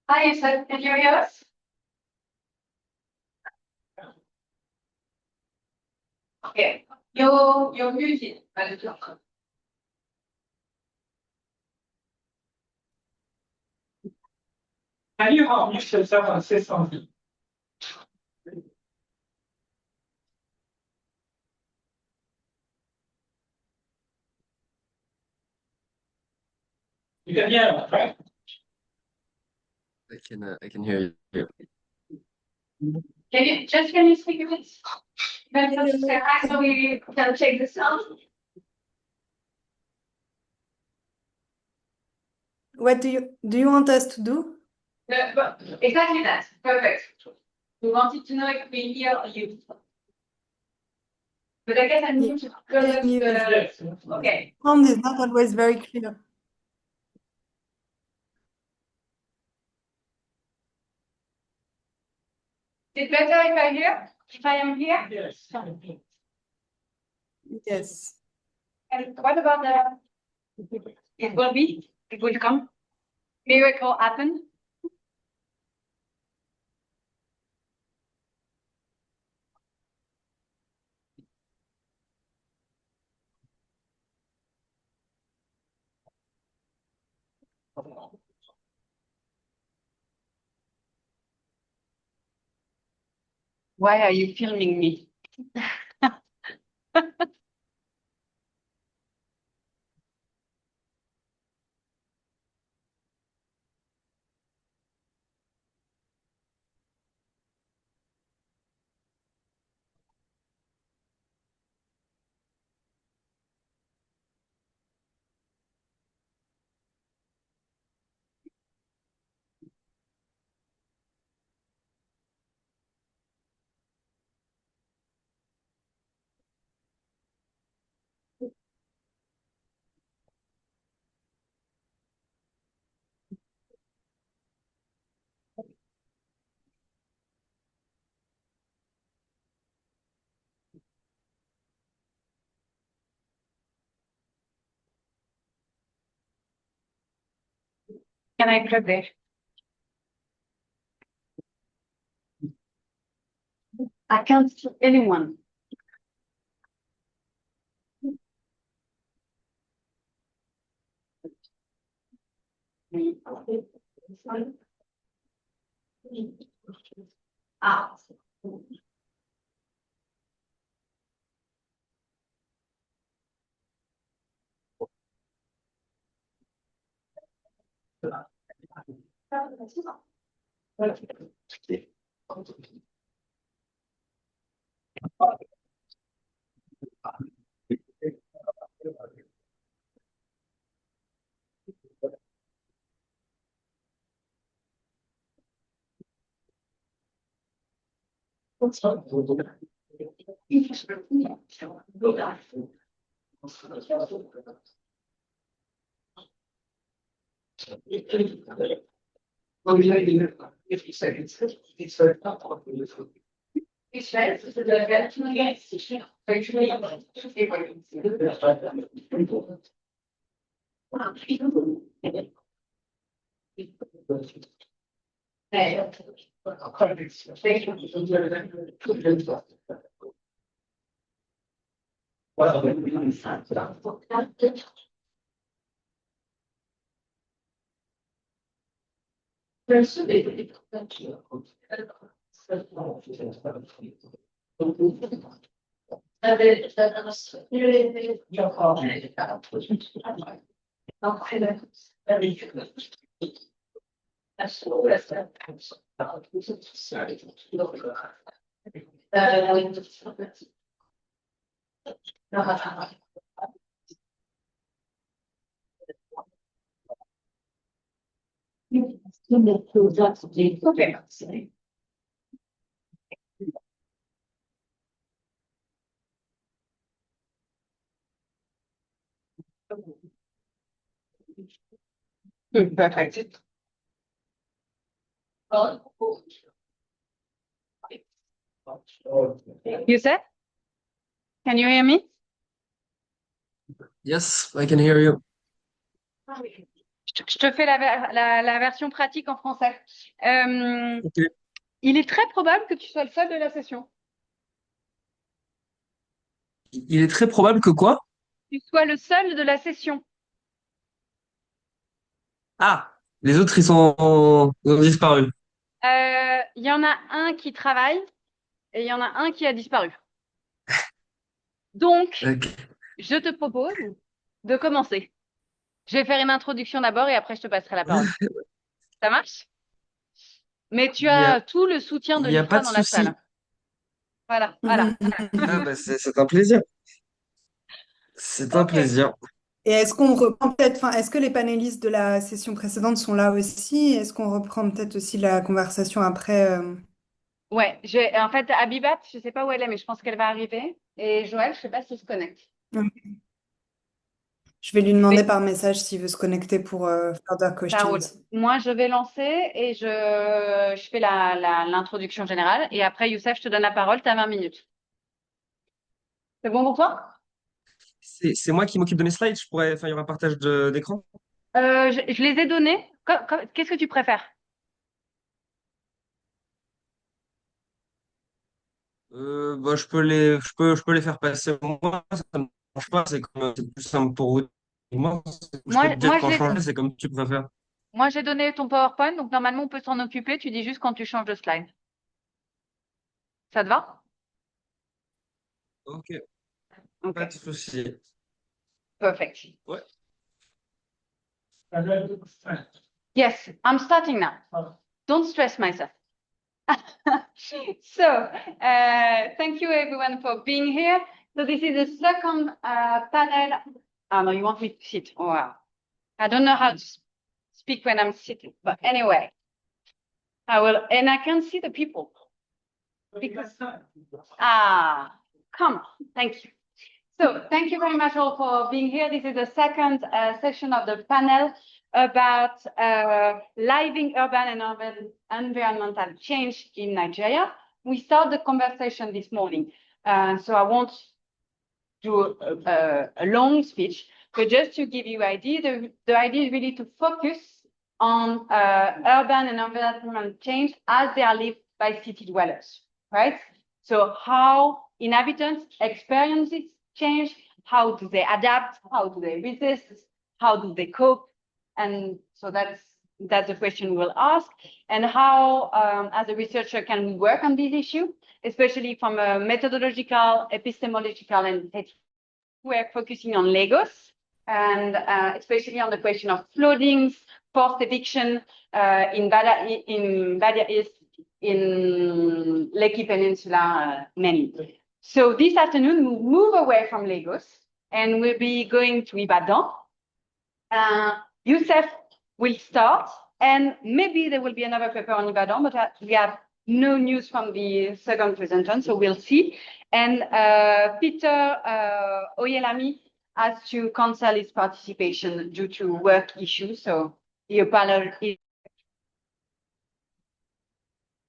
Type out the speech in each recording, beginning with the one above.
Hi, Yusuf. Can you hear us? Okay. You're muted. Can you unmute yourself and say something? You can hear us, right? I can hear you. Can you speak a bit? Then just say hi so we can check the sound. What do you want us to do? Exactly that. Perfect. We wanted to know if we hear you. But I guess I'm muted because of the. Yes. Okay. Sound is not always very clear. Is it better if I hear? If I am here? Yes. Yes. And what about the? It will be. It will come. Miracle happen. Why are you filming me? Can I click there? I can't see anyone. Ah. Okay. Perfect. Youssef, can you hear me? Yes, I can hear you. Je te fais la version pratique en français. Ok. Il est très probable que tu sois le seul de la session. Il est très probable que quoi? Tu sois le seul de la session. Ah, les autres, ils ont disparu. Il y en a un qui travaille et il y en a un qui a disparu. Donc, Ok. je te propose de commencer. Je vais faire une introduction d'abord et après je te passerai la parole. Ça marche? Mais tu Il y a, as tout le soutien de il y a pas l'IFRA de dans la souci. salle. Voilà, voilà. Mhm. Ah, bah, c'est un plaisir. C'est un Ok. plaisir. Et est-ce qu'on reprend peut-être, enfin, est-ce que les panélistes de la session précédente sont là aussi? Est-ce qu'on reprend peut-être aussi la conversation après? Ouais, en fait, Abibat, je sais pas où elle est, mais je pense qu'elle va arriver. Et Joël, je sais pas s'il se connecte. Je vais lui Je demander vais, par message s'il veut se connecter pour further ça questions. roule. Moi, je vais lancer et je fais l'introduction générale. Et après, Youssef, je te donne la parole, tu as 20 minutes. C'est bon pour toi? C'est moi qui m'occupe de mes slides. Enfin, il y aura un partage d'écran. Je les ai donnés. Qu'est-ce que tu préfères? Bah, je peux les faire passer moi. Ça ne marche pas. C'est plus simple pour vous. Moi, je peux Moi, te dire moi, quand changer. C'est comme tu préfères. moi, j'ai donné ton PowerPoint, donc normalement, on peut s'en occuper. Tu dis juste quand tu changes de slide. Ça te va? Ok, pas de Ok, souci. perfect. Ouais. Yes, I'm starting now. Don't stress myself. So, thank you everyone for being here. So this is the second panel. Oh no, you want me to sit? Oh, wow. I don't know how to speak when I'm sitting, but anyway, I will, and I can see the people. Because, come on, thank you. So thank you very much all for being here. This is the second session of the panel about living urban and urban environmental change in Nigeria. We started the conversation this morning, so I won't do a long speech, but just to give you idea, the idea is really to focus on urban and environmental change as they are lived by city dwellers, right? So how inhabitants experience this change, how do they adapt, how do they resist, how do they cope? And so that's the question we'll ask. And how, as a researcher, can we work on this issue, especially from a methodological, epistemological, and we're focusing on Lagos, and especially on the question of floodings, forced eviction in Badia East, in Lekki Peninsula, mainly. So this afternoon, we'll move away from Lagos, and we'll be going to Ibadan. Youssef will start, and maybe there will be another paper on Ibadan, but we have no news from the second presenter, so we'll see. And Peter Oyelami has to cancel his participation due to work issues, so the panel is.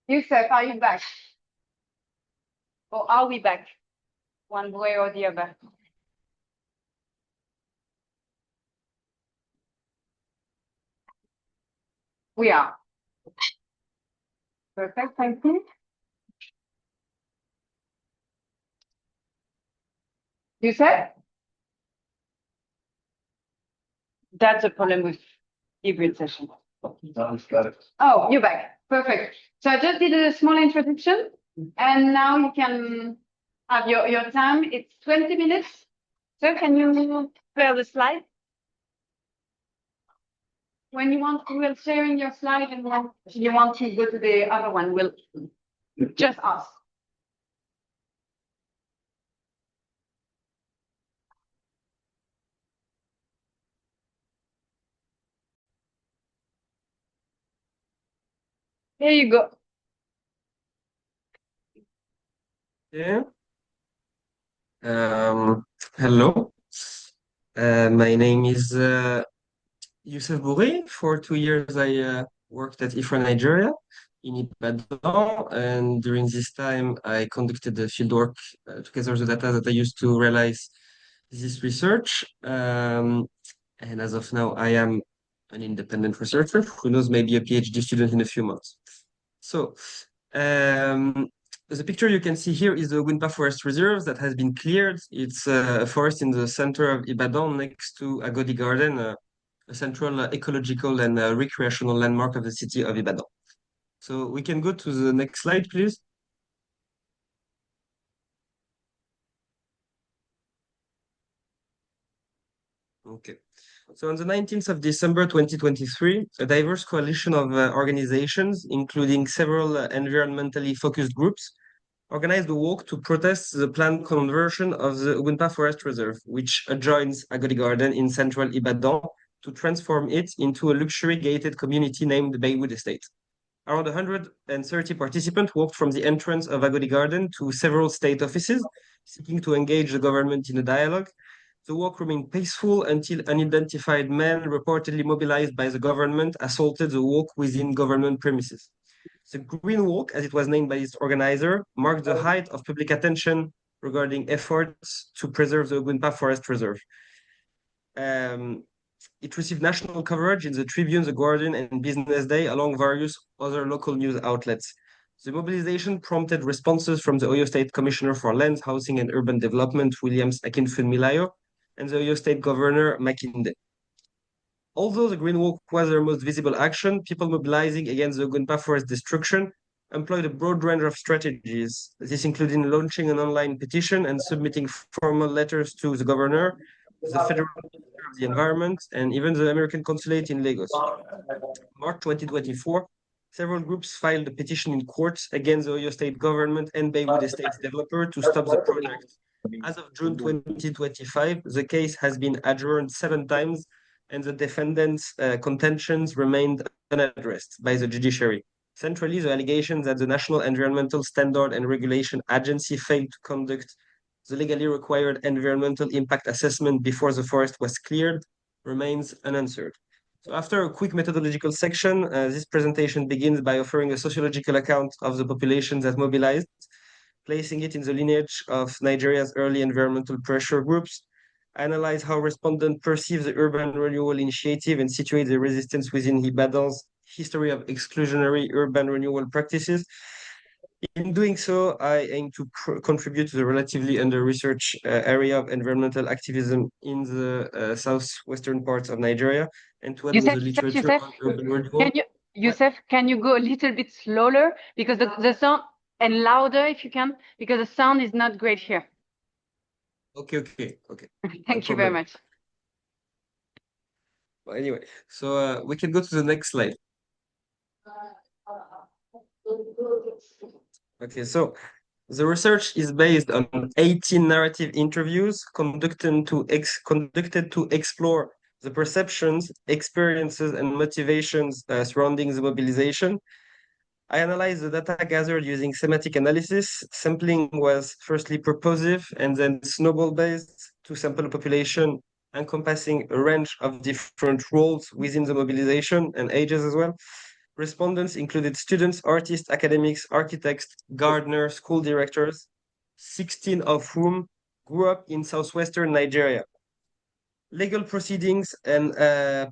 Youssef, are you back? Or are we back? One way or the other. We are. Perfect, thank you. Youssef? That's a problem with hybrid session. Oh, you're back. Perfect. So I just did a small introduction, and now you can have your time. It's 20 minutes. So can you clear the slide? When you want, we'll sharing your slide, and when you want to go to the other one, we'll just ask. Here you go. Yeah. Hello. My name is Youssef Bourri. For 2 years, I worked at IFRA Nigeria. in Ibadan. And during this time, I conducted the fieldwork to gather the data that I used to realize this research. And as of now, I am an independent researcher. Who knows, maybe a PhD student in a few months. So, um, the picture you can see here is the Winpa Forest Reserve that has been cleared. It's a forest in the center of Ibadan next to Agodi Garden, a central ecological and recreational landmark of the city of Ibadan. So we can go to the next slide, please. Okay. So on the 19th of December 2023, a diverse coalition of organizations, including several environmentally focused groups, organized a walk to protest the planned conversion of the Winpa Forest Reserve, which adjoins Agodi Garden in central Ibadan, to transform it into a luxury gated community named Baywood Estate. Around 130 participants walked from the entrance of Agodi Garden to several state offices, seeking to engage the government in a dialogue. The walk remained peaceful until unidentified men, reportedly mobilized by the government, assaulted the walk within government premises. The Green Walk, as it was named by its organizer, marked the height of public attention regarding efforts to preserve the Ogunpa Forest Reserve. It received national coverage in the Tribune, The Guardian, and Business Day, along various other local news outlets. The mobilization prompted responses from the Oyo State Commissioner for Lands, Housing, and Urban Development, Williams Akinfunmilayo, and the Oyo State Governor, Makinde. Although the Green Walk was their most visible action, people mobilizing against the Ogunpa forest destruction employed a broad range of strategies. This included launching an online petition and submitting formal letters to the governor, the Federal Minister of the Environment, and even the American consulate in Lagos. March 2024, several groups filed a petition in courts against the Oyo State government and Baywood Estates developer to stop the project. As of June 2025, the case has been adjourned 7 times, and the defendants' contentions remained unaddressed by the judiciary. Centrally, the allegation that the National Environmental Standard and Regulation Agency failed to conduct the legally required environmental impact assessment before the forest was cleared remains unanswered. So after a quick methodological section, this presentation begins by offering a sociological account of the population that mobilized, placing it in the lineage of Nigeria's early environmental pressure groups, analyze how respondents perceive the urban renewal initiative, and situate the resistance within Ibadan's history of exclusionary urban renewal practices. In doing so, I aim to contribute to the relatively under-researched area of environmental activism in the southwestern parts of Nigeria, and to add with the literature on urban renewal. Youssef, can you go a little bit slower? Because the sound, and louder if you can, because the sound is not great here. Okay. Thank you very much. Well, anyway, so we can go to the next slide. Okay, so the research is based on 18 narrative interviews conducted to explore the perceptions, experiences, and motivations surrounding the mobilization. I analyzed the data gathered using semantic analysis. Sampling was firstly purposive and then snowball-based to sample a population encompassing a range of different roles within the mobilization and ages as well. Respondents included students, artists, academics, architects, gardeners, school directors, 16 of whom grew up in southwestern Nigeria. Legal proceedings and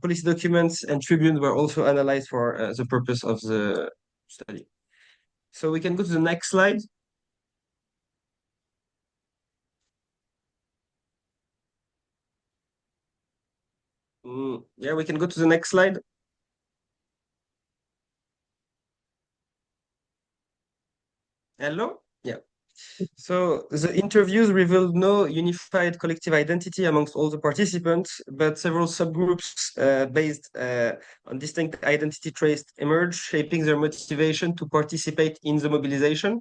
policy documents and tribunes were also analyzed for the purpose of the study. So we can go to the next slide. Yeah, we can go to the next slide. Hello? Yeah. So the interviews revealed no unified collective identity amongst all the participants, but several subgroups based on distinct identity traits emerged, shaping their motivation to participate in the mobilization.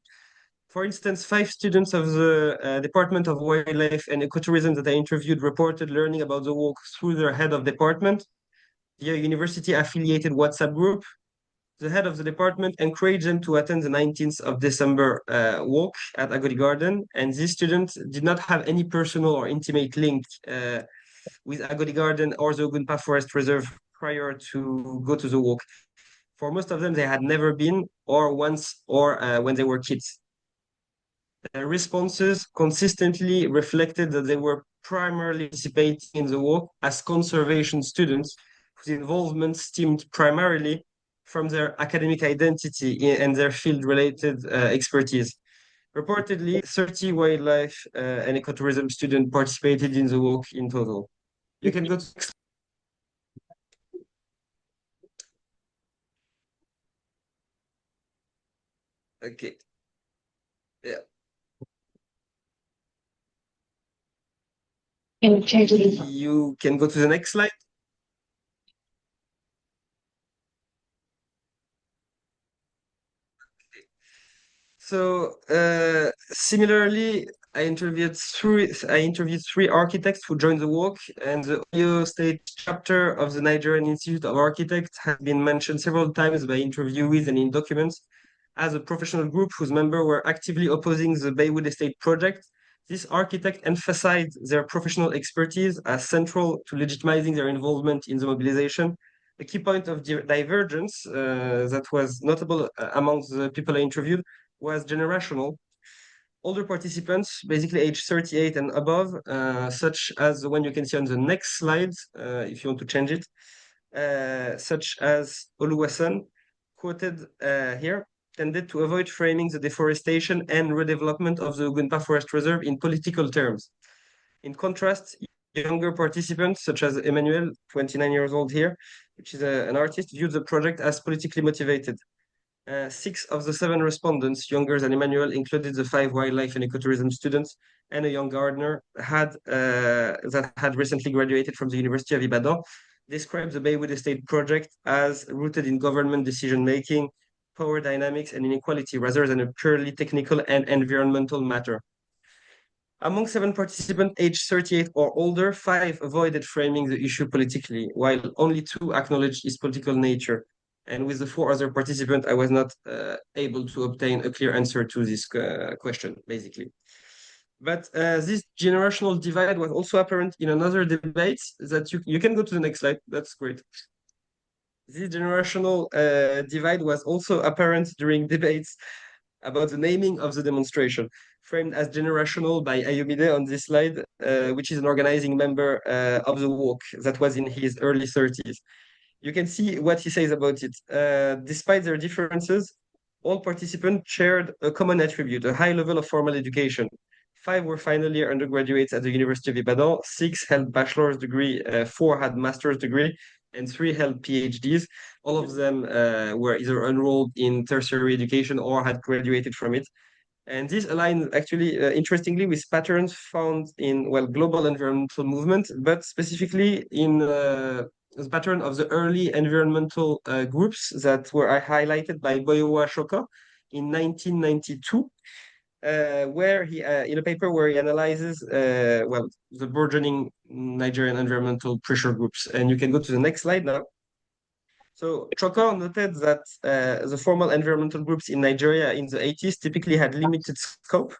For instance, 5 students of the Department of Wildlife and Ecotourism that I interviewed reported learning about the walk through their head of department via university-affiliated WhatsApp group. The head of the department encouraged them to attend the 19th of December walk at Agodi Garden, and these students did not have any personal or intimate link with Agodi Garden or the Ogunpa Forest Reserve prior to go to the walk. For most of them, they had never been or when they were kids. Their responses consistently reflected that they were primarily participating in the walk as conservation students whose involvement stemmed primarily from their academic identity and their field-related expertise. Reportedly, 30 wildlife and ecotourism students participated in the walk in total. You can go to next. Okay. Yeah. Can you change it? You can go to the next slide. So similarly, I interviewed three architects who joined the walk, and the Oyo State chapter of the Nigerian Institute of Architects has been mentioned several times by interviewees and in documents as a professional group whose members were actively opposing the Baywood Estate project. This architect emphasized their professional expertise as central to legitimizing their involvement in the mobilization. A key point of divergence that was notable among the people I interviewed was generational. Older participants, basically age 38 and above, such as the one you can see on the next slide, if you want to change it, such as Oluwasan, quoted here, tended to avoid framing the deforestation and redevelopment of the Ogunpa Forest Reserve in political terms. In contrast, younger participants, such as Emmanuel, 29 years old here, which is an artist, viewed the project as politically motivated. 6 of the 7 respondents, younger than Emmanuel, included the 5 wildlife and ecotourism students and a young gardener that had recently graduated from the University of Ibadan, described the Baywood Estate project as rooted in government decision-making, power dynamics, and inequality rather than a purely technical and environmental matter. Among 7 participants aged 38 or older, 5 avoided framing the issue politically, while only 2 acknowledged its political nature. And with the 4 other participants, I was not able to obtain a clear answer to this question, basically. But this generational divide was also apparent in another debate that you can go to the next slide. That's great. This generational divide was also apparent during debates about the naming of the demonstration, framed as generational by Ayomide on this slide, which is an organizing member of the walk that was in his early 30s. You can see what he says about it. Despite their differences, all participants shared a common attribute, a high level of formal education. 5 were final year undergraduates at the University of Ibadan, 6 held bachelor's degree, 4 had master's degree, and 3 held PhDs. All of them were either enrolled in tertiary education or had graduated from it. And this aligns actually, interestingly, with patterns found in, well, global environmental movement, but specifically in the pattern of the early environmental groups that were highlighted by Boyowa Shoka in 1992, where he, in a paper where he analyzes, well, the burgeoning Nigerian environmental pressure groups. And you can go to the next slide now. So Choko noted that the formal environmental groups in Nigeria in the 80s typically had limited scope,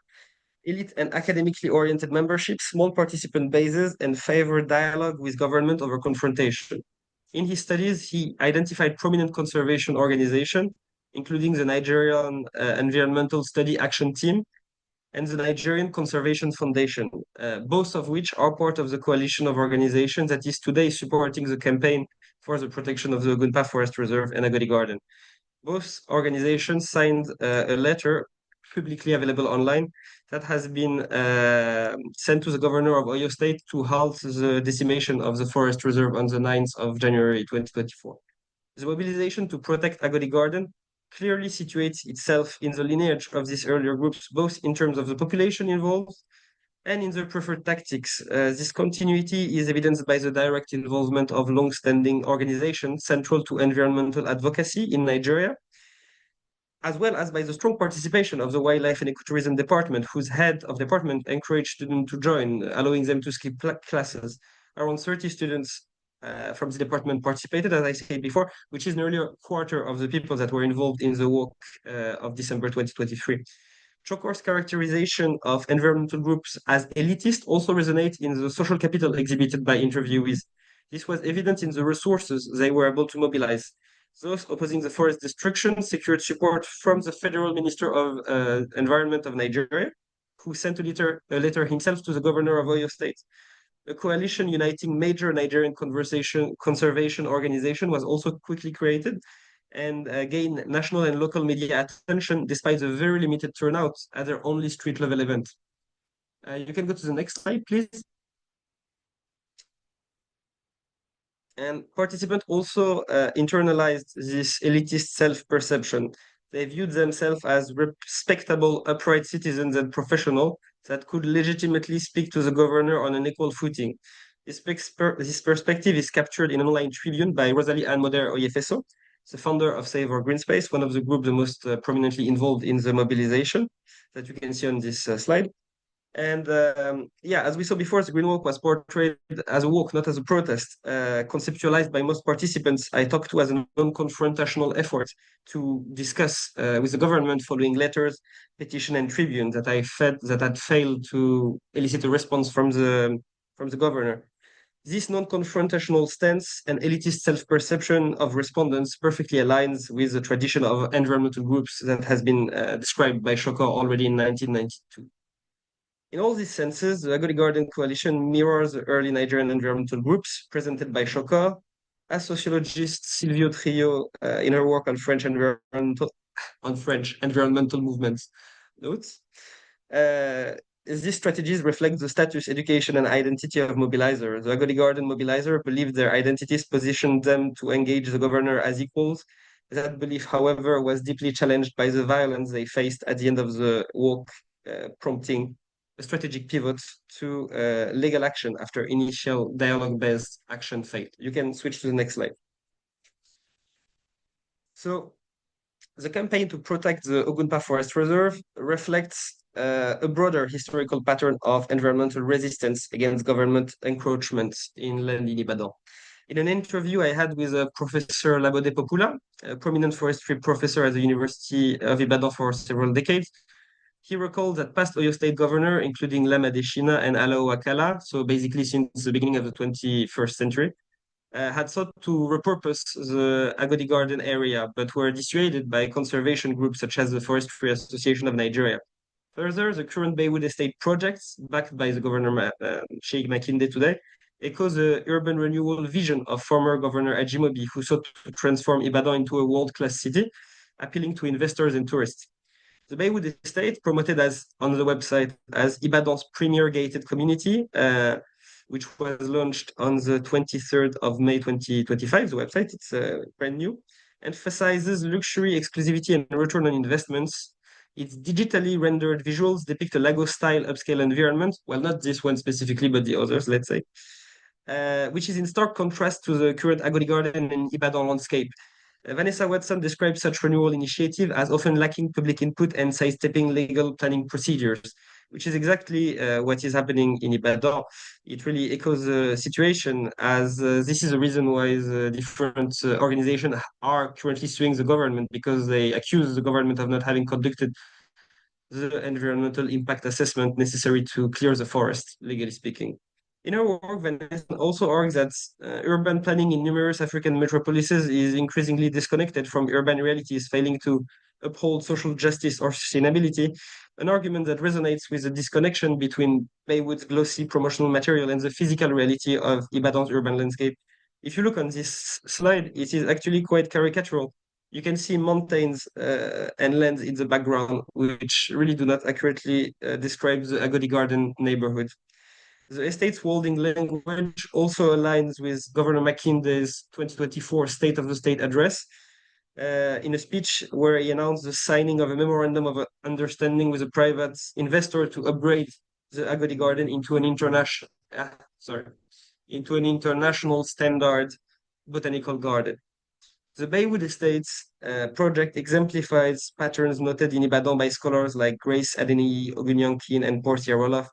elite and academically oriented membership, small participant bases, and favored dialogue with government over confrontation. In his studies, he identified prominent conservation organizations, including the Nigerian Environmental Study Action Team and the Nigerian Conservation Foundation, both of which are part of the coalition of organizations that is today supporting the campaign for the protection of the Ogunpa Forest Reserve and Agodi Garden. Both organizations signed a letter publicly available online that has been sent to the governor of Oyo State to halt the decimation of the forest reserve on the 9th of January 2024. The mobilization to protect Agodi Garden clearly situates itself in the lineage of these earlier groups, both in terms of the population involved and in their preferred tactics. This continuity is evidenced by the direct involvement of long-standing organizations central to environmental advocacy in Nigeria, as well as by the strong participation of the Wildlife and Ecotourism Department, whose head of department encouraged students to join, allowing them to skip classes. Around 30 students from the department participated, as I said before, which is nearly a quarter of the people that were involved in the walk of December 2023. Chokor's characterization of environmental groups as elitist also resonates in the social capital exhibited by interviewees. This was evident in the resources they were able to mobilize. Those opposing the forest destruction secured support from the Federal Minister of Environment of Nigeria, who sent a letter himself to the governor of Oyo State. A coalition uniting major Nigerian conservation organization was also quickly created and gained national and local media attention despite the very limited turnout at their only street level event. You can go to the next slide, please. And participants also internalized this elitist self-perception. They viewed themselves as respectable, upright citizens and professionals that could legitimately speak to the governor on an equal footing. This perspective is captured in an online tribune by Rosalie Ann Moder Oyefeso, the founder of Save Our Green Space, one of the groups the most prominently involved in the mobilization that you can see on this slide. And yeah, as we saw before, the Green Walk was portrayed as a walk, not as a protest, conceptualized by most participants. I talked to as a non-confrontational effort to discuss with the government following letters, petition, and tribune that had failed to elicit a response from the governor. This non-confrontational stance and elitist self-perception of respondents perfectly aligns with the tradition of environmental groups that has been described by Shoko already in 1992. In all these senses, the Agodi Garden Coalition mirrors the early Nigerian environmental groups presented by Shoko, as sociologist Silvio Trio in her work on French environmental movements notes. These strategies reflect the status, education, and identity of mobilizers. The Agodi Garden mobilizer believed their identities positioned them to engage the governor as equals. That belief, however, was deeply challenged by the violence they faced at the end of the walk, prompting a strategic pivot to legal action after initial dialogue-based action failed. You can switch to the next slide. So the campaign to protect the Ogunpa Forest Reserve reflects a broader historical pattern of environmental resistance against government encroachments in land in Ibadan. In an interview I had with Professor Labode Popula, a prominent forestry professor at the University of Ibadan for several decades, he recalled that past Oyo State governor, including Lama Deshina and Alao Akala, so basically since the beginning of the 21st century, had sought to repurpose the Agodi Garden area, but were dissuaded by conservation groups such as the Forestry Association of Nigeria. Further, the current Baywood Estate projects, backed by the governor Sheikh Makinde today, echoes the urban renewal vision of former Governor Ajimobi, who sought to transform Ibadan into a world-class city, appealing to investors and tourists. The Baywood Estate, promoted as on the website as Ibadan's premier gated community, which was launched on the 23rd of May 2025, the website, it's brand new, emphasizes luxury, exclusivity, and return on investments. Its digitally rendered visuals depict a Lagos-style upscale environment, well, not this one specifically, but the others, let's say, which is in stark contrast to the current Agodi Garden and Ibadan landscape. Vanessa Watson describes such renewal initiative as often lacking public input and sidestepping legal planning procedures, which is exactly what is happening in Ibadan. It really echoes the situation, as this is the reason why the different organizations are currently suing the government, because they accuse the government of not having conducted the environmental impact assessment necessary to clear the forest, legally speaking. In her work, Vanessa also argues that urban planning in numerous African metropolises is increasingly disconnected from urban realities, failing to uphold social justice or sustainability, an argument that resonates with the disconnection between Baywood's glossy promotional material and the physical reality of Ibadan's urban landscape. If you look on this slide, it is actually quite caricatural. You can see mountains and lands in the background, which really do not accurately describe the Agodi Garden neighborhood. The estate's wording language also aligns with Governor Makinde's 2024 State of the State address, in a speech where he announced the signing of a memorandum of understanding with a private investor to upgrade the Agodi Garden into an international standard botanical garden. The Baywood Estates project exemplifies patterns noted in Ibadan by scholars like Grace Adeniyi Ogunyankin and Portia Roloff,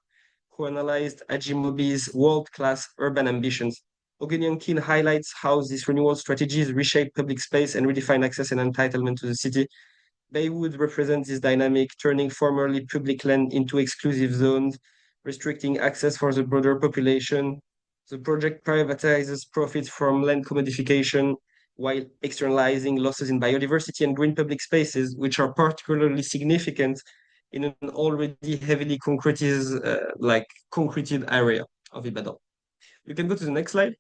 who analyzed Ajimobi's world-class urban ambitions. Ogunyankin highlights how these renewal strategies reshape public space and redefine access and entitlement to the city. Baywood represents this dynamic, turning formerly public land into exclusive zones, restricting access for the broader population. The project privatizes profits from land commodification, while externalizing losses in biodiversity and green public spaces, which are particularly significant in an already heavily concreted area of Ibadan. You can go to the next slide.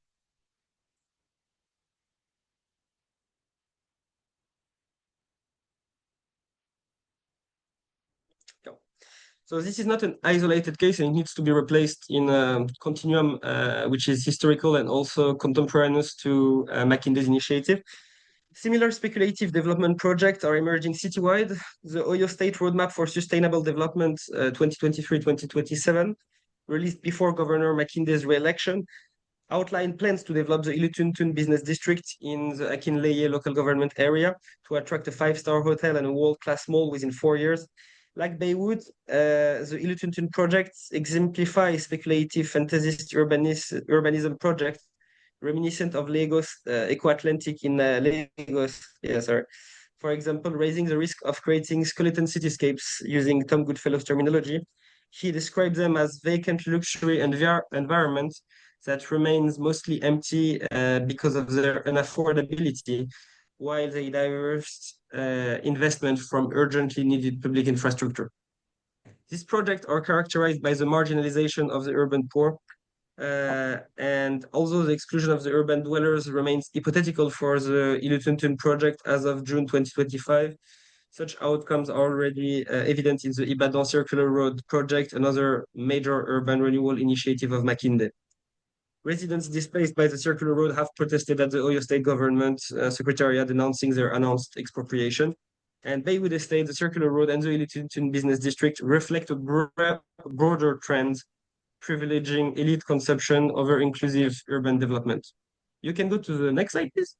So this is not an isolated case, and it needs to be replaced in a continuum which is historical and also contemporaneous to Mackinday's initiative. Similar speculative development projects are emerging citywide. The Oyo State Roadmap for Sustainable Development 2023-2027, released before Governor Mackinday's re-election, outlined plans to develop the Ilutuntun Business District in the Akinleye local government area to attract a five-star hotel and a world-class mall within 4 years. Like Baywood, the Ilutuntun projects exemplify speculative fantasist urbanism projects reminiscent of Lagos, Eco-Atlantic in Lagos. Yeah, sorry. For example, raising the risk of creating skeleton cityscapes using Tom Goodfellow's terminology. He described them as vacant luxury and environments that remains mostly empty because of their unaffordability, while they divert investment from urgently needed public infrastructure. These projects are characterized by the marginalization of the urban poor, and although the exclusion of the urban dwellers remains hypothetical for the Ilutuntun project as of June 2025, such outcomes are already evident in the Ibadan Circular Road project, another major urban renewal initiative of Makinde. Residents displaced by the Circular Road have protested at the Oyo State Government Secretariat announcing their announced expropriation. And Baywood Estate, the Circular Road, and the Ilutuntun Business District reflect a broader trend privileging elite consumption over inclusive urban development. You can go to the next slide, please.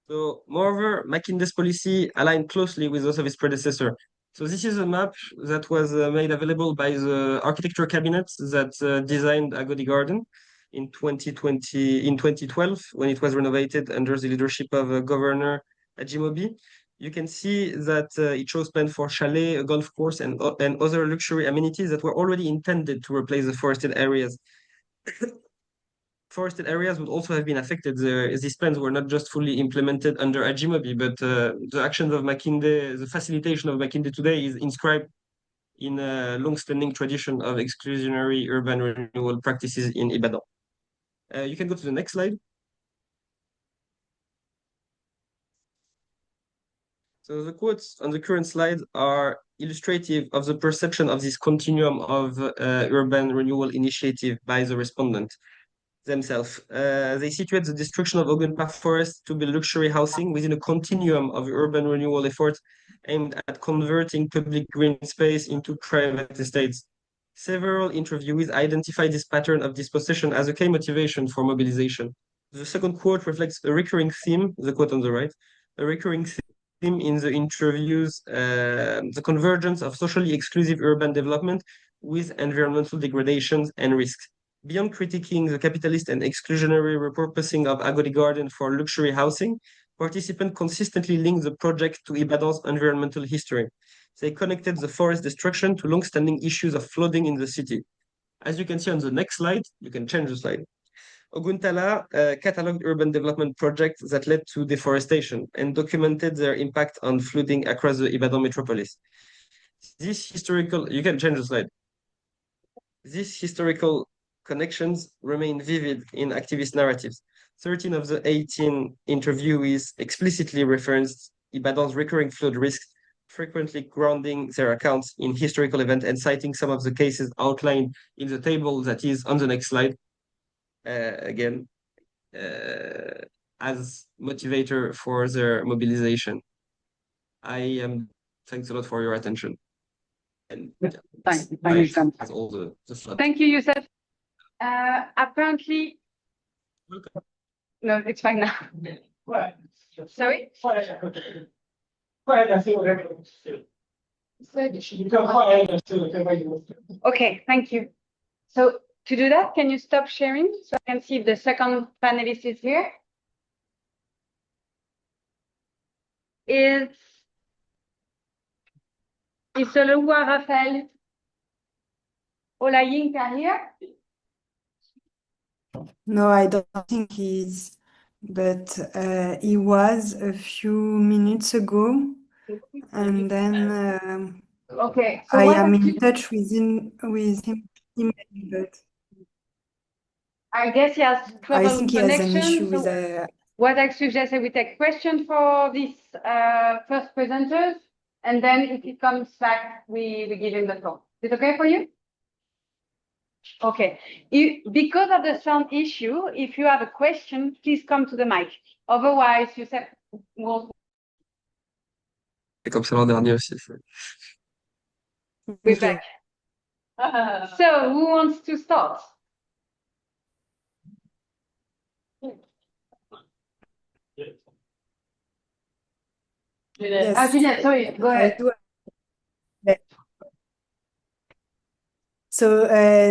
So, moreover, Mackinday's policy aligned closely with those of his predecessor. So this is a map that was made available by the architecture cabinet that designed Agodi Garden in 2012, when it was renovated under the leadership of Governor Ajimobi. You can see that it shows plans for chalet, a golf course, and other luxury amenities that were already intended to replace the forested areas. Forested areas would also have been affected. These plans were not just fully implemented under Ajimobi, but the actions of Makinde, the facilitation of Makinde today is inscribed in a long-standing tradition of exclusionary urban renewal practices in Ibadan. You can go to the next slide. So the quotes on the current slide are illustrative of the perception of this continuum of urban renewal initiative by the respondent themselves. They situate the destruction of Ogunpa Forest to build luxury housing within a continuum of urban renewal efforts aimed at converting public green space into private estates. Several interviewees identified this pattern of dispossession as a key motivation for mobilization. The second quote reflects a recurring theme, the quote on the right, a recurring theme in the interviews, the convergence of socially exclusive urban development with environmental degradations and risks. Beyond critiquing the capitalist and exclusionary repurposing of Agodi Garden for luxury housing, participants consistently linked the project to Ibadan's environmental history. They connected the forest destruction to long-standing issues of flooding in the city. As you can see on the next slide, you can change the slide. Oguntala cataloged urban development projects that led to deforestation and documented their impact on flooding across the Ibadan metropolis. These historical connections remain vivid in activist narratives. 13 of the 18 interviewees explicitly referenced Ibadan's recurring flood risks, frequently grounding their accounts in historical events and citing some of the cases outlined in the table that is on the next slide. Again, as motivator for their mobilization. Thanks a lot for your attention. And Thank you. Thank you, Youssef. Apparently, no, it's fine now. Sorry? Okay, thank you. So to do that, can you stop sharing so I can see if the second panelist is here? Is Solongwa Raphael Olayinka here? No, I don't think he's, but he was a few minutes ago, and then Okay, so I what am I in touch with him email, but I guess he has I trouble think he has an connection. issue with So what I suggest is we take question for these first presenters, and then if he comes back, we give him the floor. Is it okay for you? Okay. Because of the sound issue, if you have a question, please come to the mic. Otherwise, you said, we'll C'est comme ça l'an dernier aussi. be Okay. back. So who wants to start? Yes, Juliette, sorry, go I ahead. do. So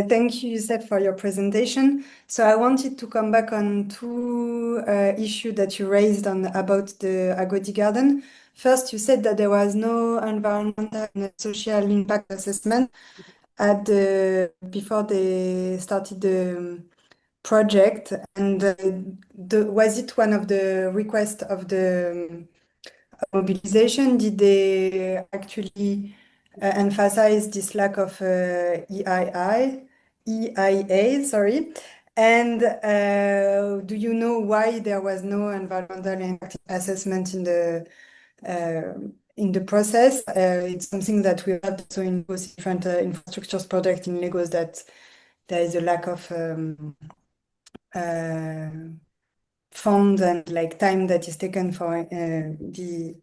thank you, Youssef, for your presentation. So I wanted to come back on two issues that you raised on about the Agodi Garden. First, you said that there was no environmental and social impact assessment at before they started the project, and was it one of the requests of the mobilization? Did they actually emphasize this lack of EIA, sorry? And do you know why there was no environmental impact assessment in the process? It's something that we have also in both different infrastructures project in Lagos, that there is a lack of funds and like time that is taken for the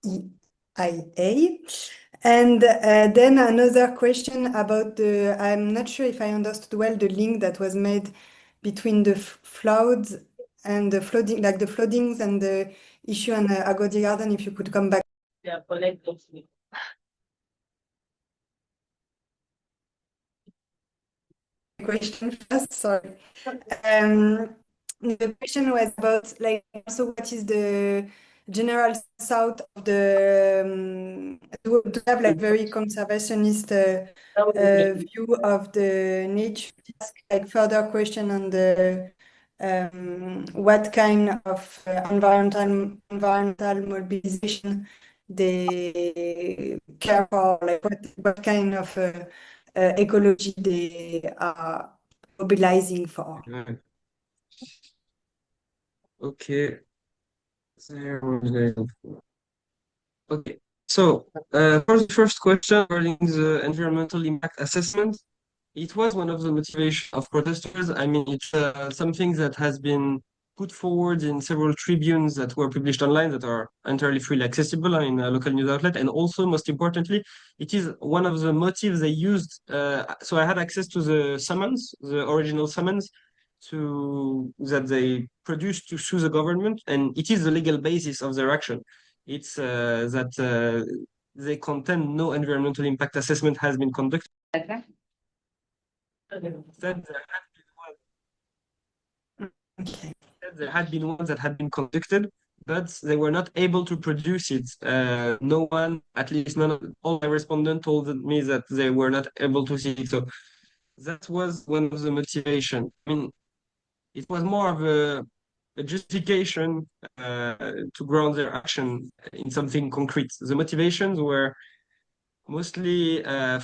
EIA. And then another question about I'm not sure if I understood well the link that was made between the floods and the flooding, like the floodings and the issue on Agodi Garden, if you could come back. Yeah, collect those. Question first, sorry. The question was about like also what is the general south of the to have like very conservationist view of the nature. Like further question on the what kind of environmental mobilization they care for, like what kind of ecology they are mobilizing for. Ouais. Ok. Okay. So, for the first question regarding the environmental impact assessment, it was one of the motivation of protesters. I mean, it's something that has been put forward in several tribunes that were published online that are entirely freely accessible in a local news outlet. And also, most importantly, it is one of the motives they used. So I had access to the summons, the original summons that they produced to sue the government, and it is the legal basis of their action. It's that they contend no environmental impact assessment has been conducted. Said Okay. there had been ones that had been conducted, but they were not able to produce it. No one, at least none of all my respondents, told me that they were not able to see it. So that was one of the motivation. I mean, it was more of a justification to ground their action in something concrete. The motivations were mostly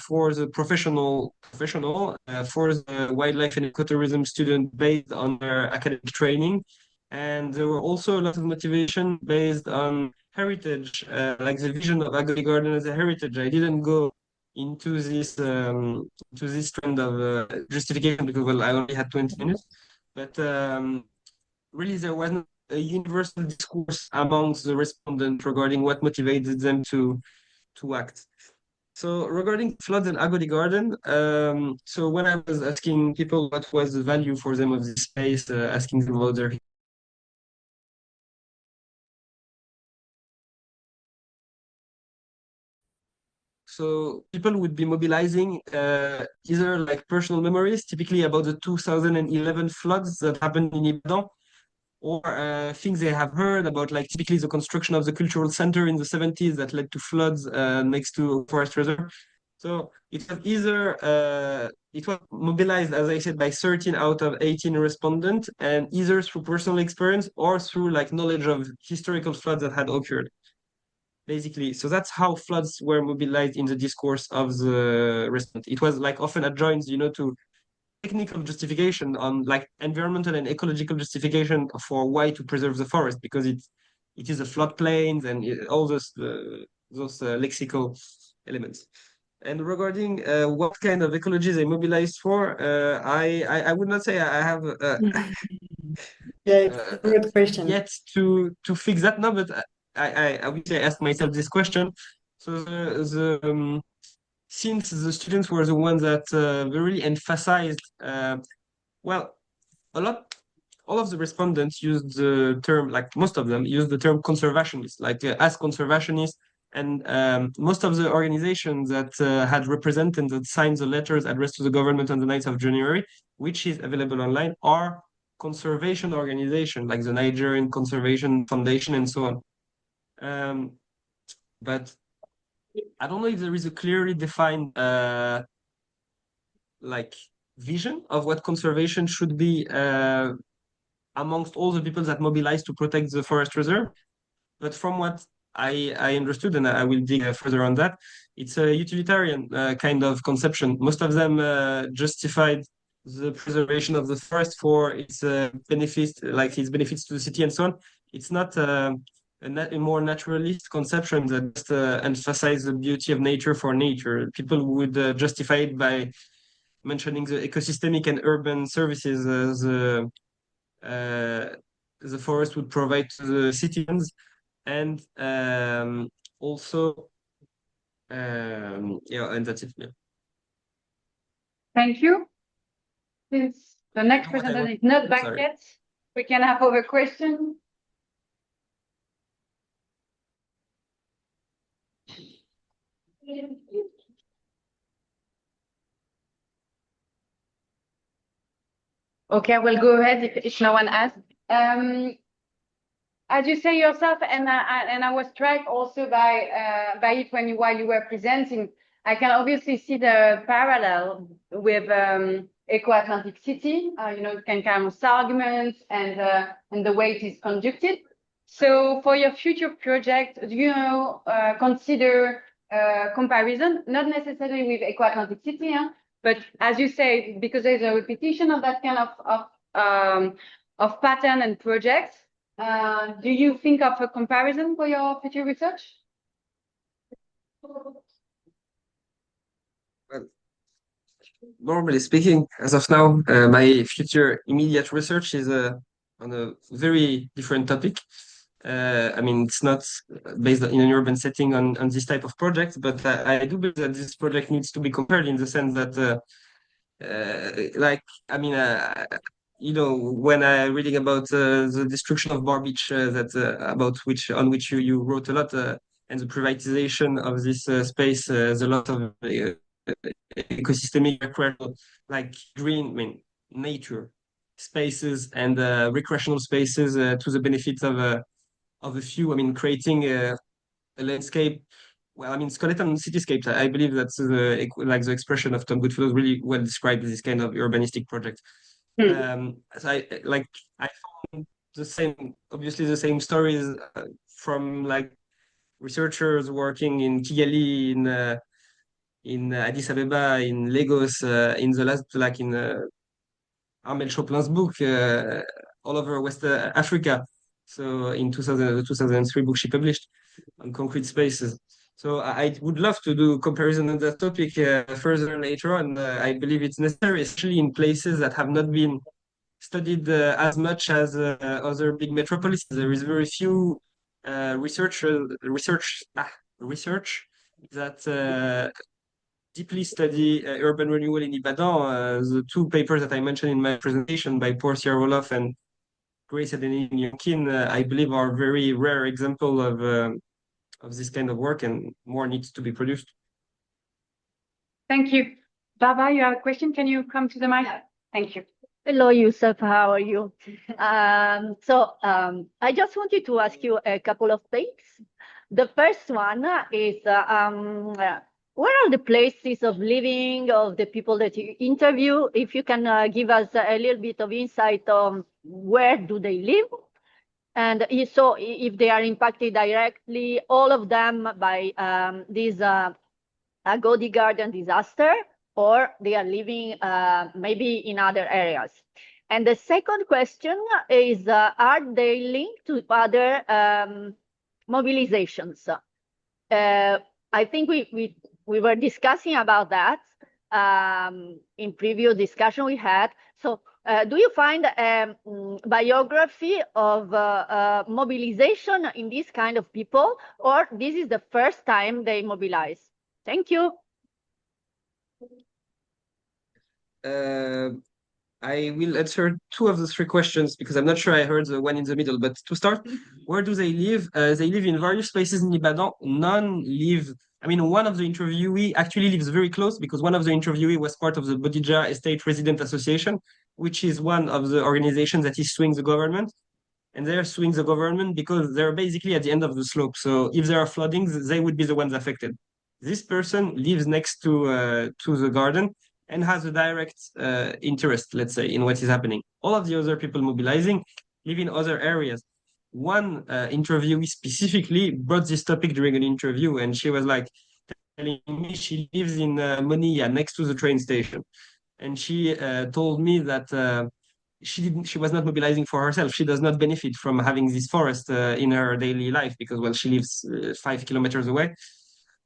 for the professional, for the wildlife and ecotourism student based on their academic training. And there were also a lot of motivation based on heritage, like the vision of Agri Garden as a heritage. I didn't go into this trend of justification because, well, I only had 20 minutes. But really, there wasn't a universal discourse amongst the respondents regarding what motivated them to act. So regarding floods and Agodi Garden, so when I was asking people what was the value for them of this space, asking them about their so people would be mobilizing either like personal memories, typically about the 2011 floods that happened in Ibadan, or things they have heard about, like typically the construction of the cultural center in the 70s that led to floods next to a forest reserve. So it was either it was mobilized, as I said, by 13 out of 18 respondents, and either through personal experience or through like knowledge of historical floods that had occurred. Basically, so that's how floods were mobilized in the discourse of the respondent. It was like often adjoined, to technical justification on like environmental and ecological justification for why to preserve the forest, because it is a floodplain and all those lexical elements. And regarding what kind of ecology they mobilized for, I would not say I have Yeah, it's a good question. yet to fix that. No, but I would say I asked myself this question. So since the students were the ones that really emphasized, well, a lot, all of the respondents used the term, like most of them used the term conservationist, like as conservationists. And most of the organizations that had represented that signed the letters addressed to the government on the 9th of January, which is available online, are conservation organizations like the Nigerian Conservation Foundation and so on. But I don't know if there is a clearly defined like vision of what conservation should be amongst all the people that mobilize to protect the forest reserve. But from what I understood, and I will dig further on that, it's a utilitarian kind of conception. Most of them justified the preservation of the forest for its benefits, like its benefits to the city and so on. It's not a more naturalist conception that just emphasize the beauty of nature for nature. People would justify it by mentioning the ecosystemic and urban services the forest would provide to the citizens, and also yeah, and that's it. Yeah. Thank you. Since the next What I presenter want- is not back sorry. yet, we can have other questions. Okay, we'll go ahead if no one asks. As you say yourself, and I was struck also by it while you were presenting. I can obviously see the parallel with Eco-Atlantic City. Cancun's arguments and the way it is conducted. So for your future project, do you consider comparison, not necessarily with Eco-Atlantic City, but as you say, because there's a repetition of that kind of pattern and projects. Do you think of a comparison for your future research? Well, normally speaking, as of now, my future immediate research is on a very different topic. I mean, it's not based in an urban setting on this type of project, but I do believe that this project needs to be compared in the sense that, like, I mean, when I'm reading about the destruction of Bar Beach, on which you wrote a lot, and the privatization of this space, there's a lot of ecosystemic, like green, I mean, nature spaces and recreational spaces to the benefit of a few. I mean, creating a landscape. Well, I mean, skeleton cityscapes. I believe that's like the expression of Tom Goodfellow really well describes this kind of urbanistic project. So I found obviously the same stories from like researchers working in Kigali, in Addis Abeba, in Lagos, in the last like in Armel Choplin's book, all over West Africa. So in 2003 book she published on concrete spaces. So I would love to do comparison on that topic further later on. I believe it's necessary, especially in places that have not been studied as much as other big metropolises. There is very few research that deeply study urban renewal in Ibadan. The two papers that I mentioned in my presentation by Portia Roloff and Grace Adenine-Yonkin, I believe, are very rare example of this kind of work, and more needs to be produced. Thank you. Baba, you have a question? Can you come to the mic? Thank you. Hello, Yusuf. How are you? I just wanted to ask you a couple of things. The first one is Where are the places of living of the people that you interview? If you can give us a little bit of insight on where do they live, and if they are impacted directly, all of them by this Agodi Garden disaster, or they are living maybe in other areas. And the second question is, are they linked to other mobilizations? I think we were discussing about that in previous discussion we had. So do you find biography of mobilization in this kind of people, or this is the first time they mobilize? Thank you. I will answer two of the three questions because I'm not sure I heard the one in the middle. But to start, where do they live? They live in various places in Ibadan. None live. I mean, one of the interviewee actually lives very close because one of the interviewee was part of the Bodija Estate Resident Association, which is one of the organizations that is suing the government. And they're suing the government because they're basically at the end of the slope. So if there are floodings, they would be the ones affected. This person lives next to the garden and has a direct interest, let's say, in what is happening. All of the other people mobilizing live in other areas. One interviewee specifically brought this topic during an interview, and she was like telling me she lives in Monia, next to the train station. And she told me that she was not mobilizing for herself. She does not benefit from having this forest in her daily life because, well, she lives 5 kilometers away.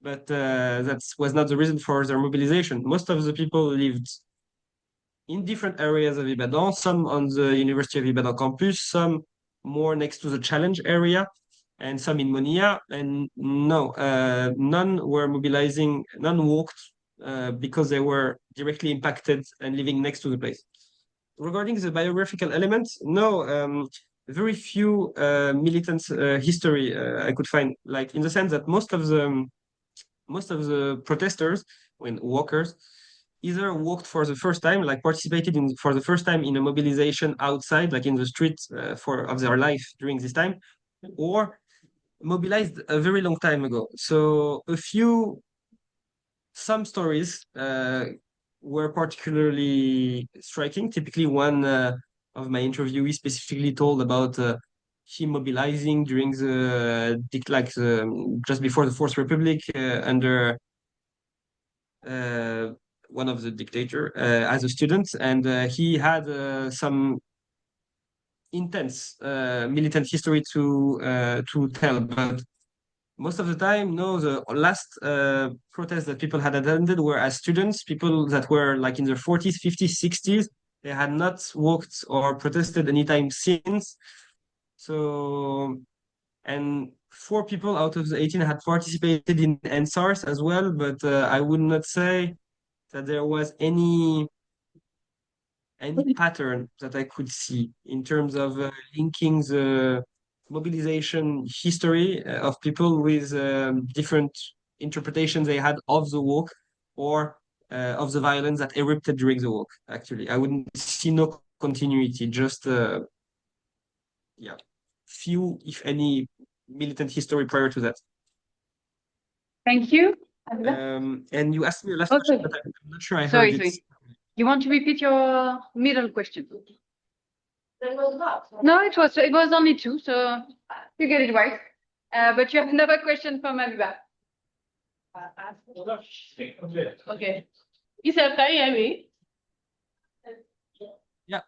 But that was not the reason for their mobilization. Most of the people lived in different areas of Ibadan, some on the University of Ibadan campus, some more next to the challenge area, and some in Monia. And no, none were mobilizing, none walked because they were directly impacted and living next to the place. Regarding the biographical elements, no, very few militant history I could find, like in the sense that most of the protesters, when walkers, either walked for the first time, like participated in for the first time in a mobilization outside, like in the streets of their life during this time, or mobilized a very long time ago. So some stories were particularly striking. Typically, one of my interviewees specifically told about him mobilizing during just before the Fourth Republic under one of the dictator as a student, and he had some intense militant history to tell, but most of the time, no, the last protests that people had attended were as students, people that were like in their 40s, 50s, 60s. They had not walked or protested anytime since. So, and 4 people out of the 18 had participated in NSARS as well, but I would not say that there was any pattern that I could see in terms of linking the mobilization history of people with different interpretations they had of the walk or of the violence that erupted during the walk. Actually, I wouldn't see no continuity, just yeah, few, if any, militant history prior to that. Thank you. And you asked me a last Oh, question, sorry. but I'm not sure I heard Sorry, it. sorry. You want to repeat your middle question? No, it was only two, so you get it right. But you have another question from Abiba. Okay. Isab, can you hear me? Yeah.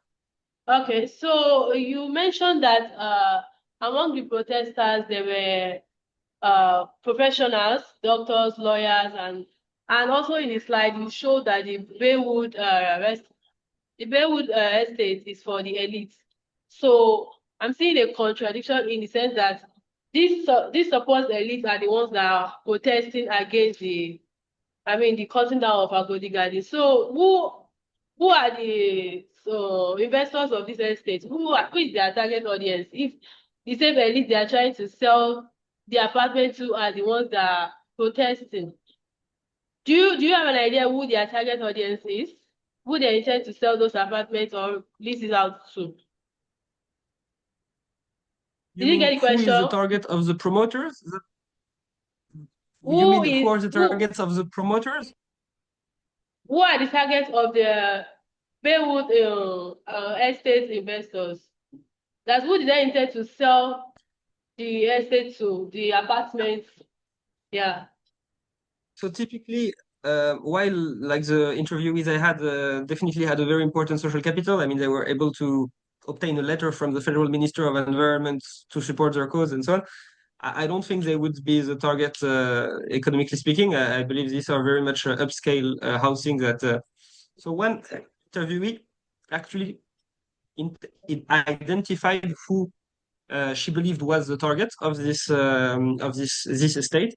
Okay, so you mentioned that among the protesters there were professionals, doctors, lawyers, and also in the slide you showed that the Baywood estate is for the elite. So I'm seeing a contradiction in the sense that these supposed elites are the ones that are protesting against the cutting down of Agodi Garden. So who are the investors of this estate? Who is their target audience? If the same elite they are trying to sell the apartment to are the ones that are protesting. Do you have an idea who their target audience is? Who they intend to sell those apartments or lease it out to? You Did you mean get the who is the question? target of the promoters? You mean who are the targets of the promoters? Who are the targets of the Baywood estate investors? That's who did they intend to sell the estate to, the apartments? Yeah. So typically, while like the interviewees I had definitely had a very important social capital. I mean, they were able to obtain a letter from the Federal Minister of Environment to support their cause and so on. I don't think they would be the target economically speaking. I believe these are very much upscale housing that. So one interviewee actually it identified who she believed was the target of this estate.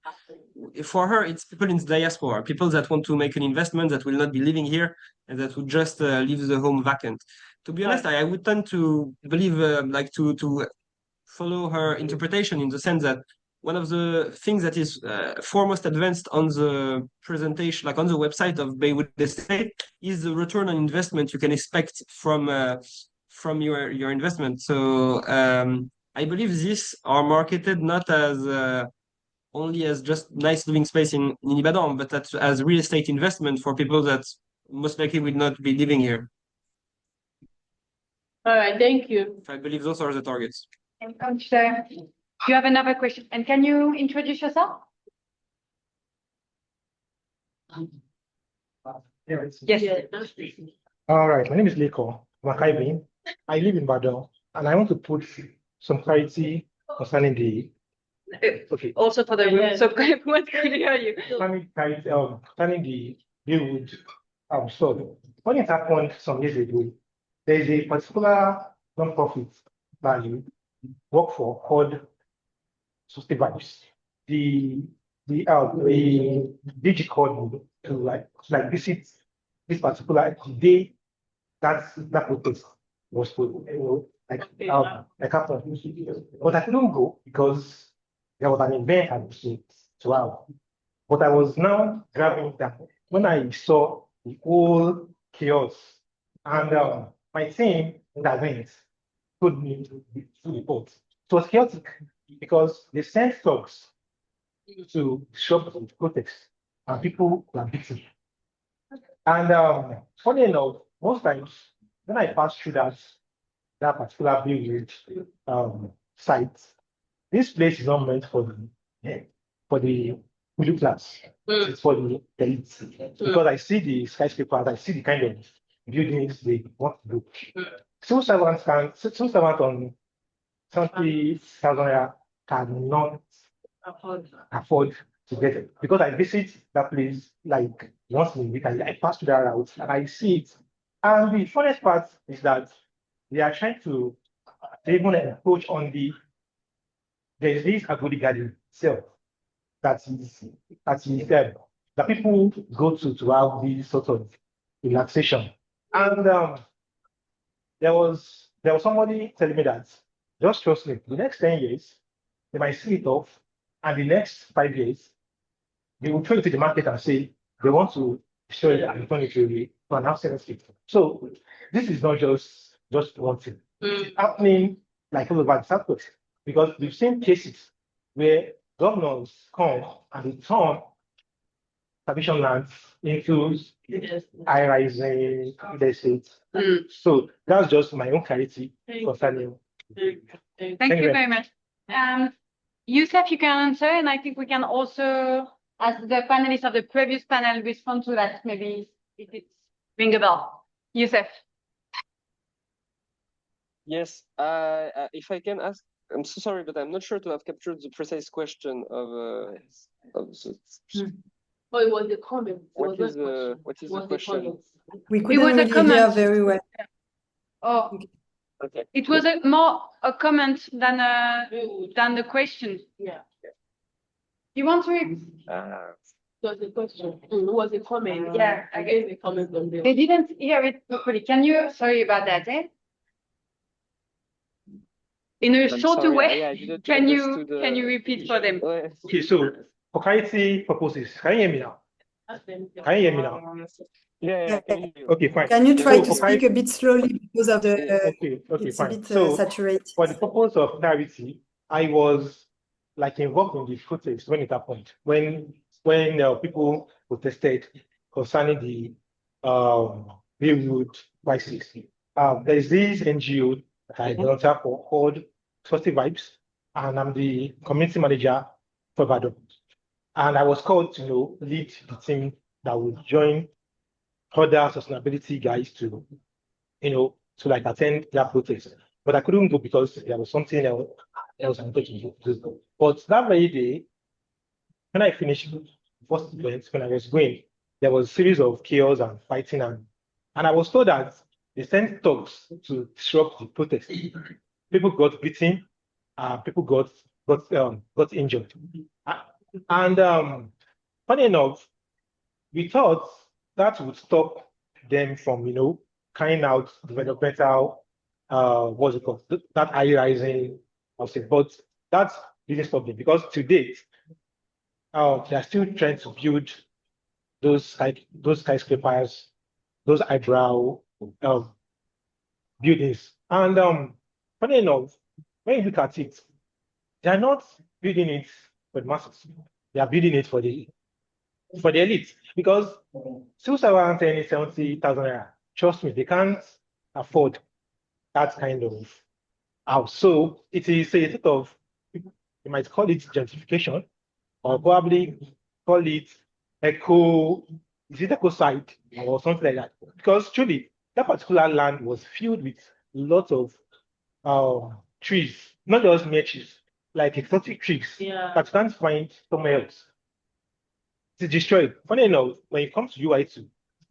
For her, it's people in the diaspora, people that want to make an investment that will not be living here and that would just leave the home vacant. To be honest, I would tend to believe, like to follow her interpretation in the sense that one of the things that is foremost advanced on the presentation, like on the website of Baywood Estate, is the return on investment you can expect from your investment. So I believe these are marketed not as only as just nice living space in Ibadan, but as real estate investment for people that most likely will not be living here. All right, thank you. I believe those are the targets. Sir, you have another question, and can you introduce yourself? Yes. All right, my name is Leko Makaibi. I live in Badon, and I want to put some clarity concerning the. Okay. Also for the room, so everyone could hear you. Concerning the Baywood so what has happened some years ago, there is a particular non-profit value work for called Sustainability. The DG called me to like visit this particular day that protest was put, happened. But I couldn't go because there was an event at the to have. But I was now grabbing that when I saw the whole chaos and my team intervened, told me to report. It was chaotic because they sent thugs to shop the protest and people were beaten. And funny enough, most times when I pass through that particular building site, this place is not meant for the middle class. It's for the elites. Because I see the skyscrapers, I see the kind of buildings they want to do. Civil servants on 70,000 cannot afford to get it. Because I visit that place like once in a week, I pass through that route and I see it. And the funniest part is that they are trying to even approach on there's this Agodi garden itself that people go to have this sort of relaxation. And there was somebody telling me that just trust me, the next 10 years, they might see it off, and the next 5 years, they will throw it to the market and say they want to show it and turn it to an abstinence. So this is not just one thing. It's happening like all over the Southwest, because we've seen cases where governors come and they turn traditional lands into high-rising estates. So that's just my own clarity concerning. Thank you very much. Youssef, you can answer, and I think we can also, as the panelists of the previous panel, respond to that, maybe if it's ring a bell. Youssef. Yes, if I can ask, I'm so sorry, but I'm not sure to have captured the precise question of the. Oh, it was the comment. What is the question? We couldn't really hear very well. Oh, Okay. it was more a comment than the question. Yeah. You want to? It was a question. It was a comment. Yeah, I gave a comment on there. They didn't hear it properly. Can you? Sorry about that. In a shorter way, can you repeat for them? Okay, so for clarity purposes, can you hear me now? Can you hear me now? Yeah. Okay, fine. Can you try to speak a bit slowly because of the okay, it's fine. a bit So saturated. for the purpose of clarity, I was like involved in the protest when it happened, when people protested concerning the railroad crisis. There's this NGO that I volunteer for called Positive Vibes, and I'm the community manager for Badon. And I was called to lead the team that would join other sustainability guys to like attend their protest. But I couldn't go because there was something else I wanted to do. But that very day, when I finished the first event, when I was going, there was a series of chaos and fighting, and I was told that they sent thugs to disrupt the protest. People got beaten, people got injured, and funny enough, we thought that would stop them from carrying out developmental what's it called, that high rising housing, but that didn't stop them because to date they are still trying to build those skyscrapers, those eyebrow buildings. And funny enough, when you look at it, they are not building it for the masses. They are building it for the elite because 270,000 naira. Trust me, they can't afford that kind of house. So it is a sort of, you might call it gentrification, or probably call it eco, is it ecocide or something like that? Because truly, that particular land was filled with lots of trees, not just mere trees, like exotic trees that you can't find somewhere else. It's destroyed. Funny enough, when it comes to UI2,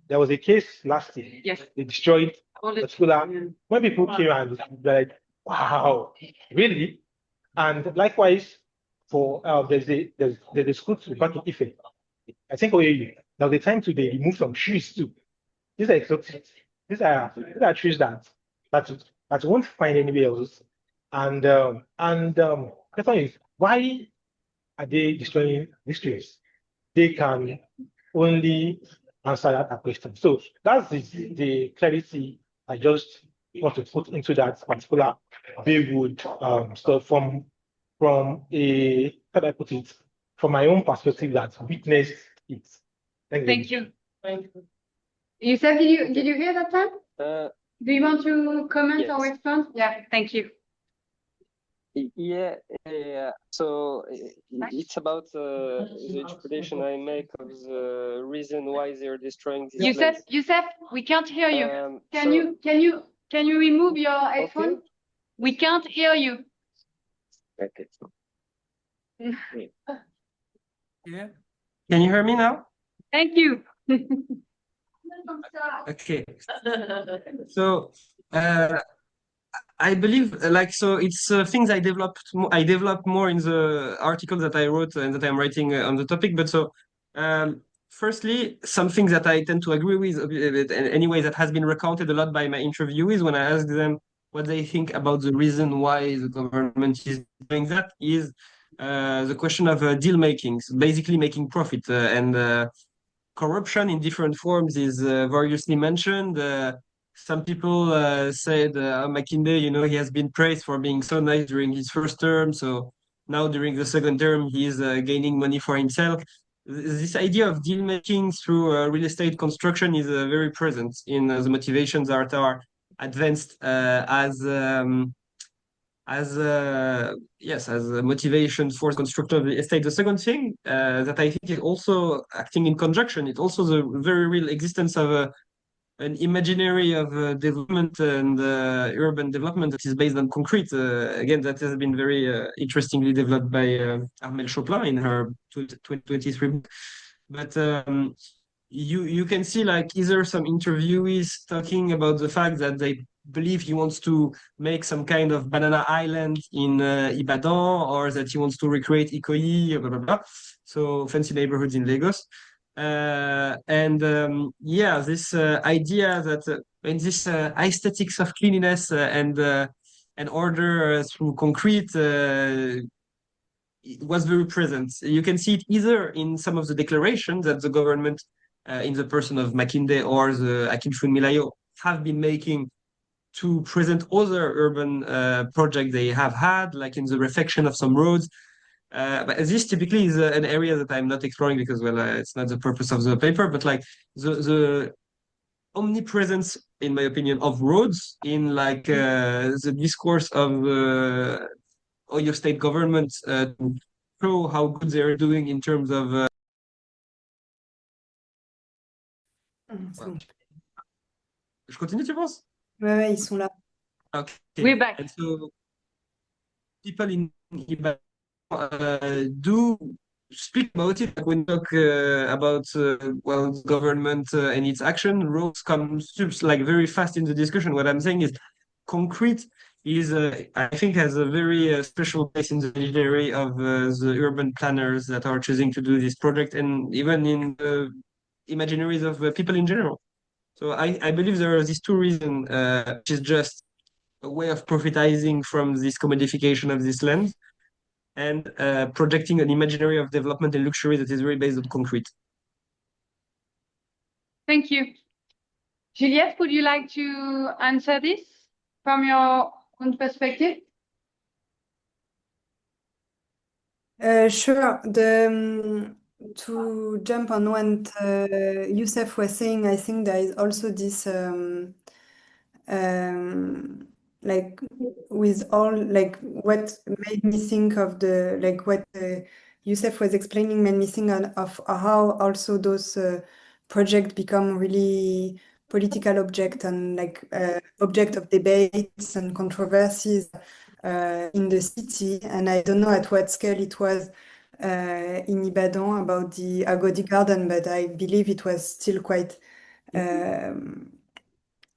there was a case last year. Yes. They destroyed particular. When people came and they're like, wow, really? And likewise, for there's a school to back in Ife. I think now the time to they remove some trees too. These are exotic. These are trees that you won't find anywhere else. And question is, why are they destroying these trees? They can only answer that question. So that's the clarity I just want to put into that particular Baywood stuff from a, how do I put it, from my own perspective that witnessed it. Thank you. Yusuf, did you hear that time? Do you want to comment yes. or respond? Yeah, thank you. Yeah, so it's about the interpretation I make of the reason why they're destroying this place. Yusuf, we can't hear you. Can So- you remove your iPhone? Okay. We can't hear you. Okay. Yeah. Can you hear me now? Thank you. Okay. So I believe so it's things I developed more in the article that I wrote and that I'm writing on the topic. But so firstly, something that I tend to agree with anyway that has been recounted a lot by my interviewees when I ask them what they think about the reason why the government is doing that is the question of deal making, so basically making profit and corruption in different forms is variously mentioned. Some people said McKinsey, he has been praised for being so nice during his first term. So now during the second term, he is gaining money for himself. This idea of deal making through real estate construction is very present in the motivations that are advanced as a motivation for construction of the estate. The second thing that I think is also acting in conjunction, it's also the very real existence of an imaginary of development and urban development that is based on concrete. Again, that has been very interestingly developed by Armelle Chopin in her 2023 book. But you can see like either some interviewees talking about the fact that they believe he wants to make some kind of banana island in Ibadan, or that he wants to recreate Ikoyi, blah, blah, blah. So fancy neighborhoods in Lagos. This idea that in this aesthetics of cleanliness and order through concrete it was very present. You can see it either in some of the declarations that the government, in the person of Makinde or the Akinfun Milayo, have been making to present other urban projects they have had, like in the refection of some roads. But this typically is an area that I'm not exploring because, well, it's not the purpose of the paper, but like the omnipresence, in my opinion, of roads in like the discourse of Oyo state government to show how good they're doing in terms of. C'est bon. Je continue, tu penses? Ouais, ils sont là. Okay. We're back. And so people in Ibadan do speak about it. Like when you talk about well, government and its action, roads come like very fast in the discussion. What I'm saying is concrete is I think has a very special place in the imaginary of the urban planners that are choosing to do this project, and even in the imaginaries of people in general. So I believe there are these two reasons, which is just a way of profitizing from this commodification of this land and projecting an imaginary of development and luxury that is very based on concrete. Thank you. Juliette, would you like to answer this from your own perspective? Sure. To jump on what Youssef was saying, I think there is also this like with all like what made me think of the like what Youssef was explaining made me think of how also those projects become really political object and like object of debates and controversies in the city. And I don't know at what scale it was in Ibadan about the Agodi Garden, but I believe it was still quite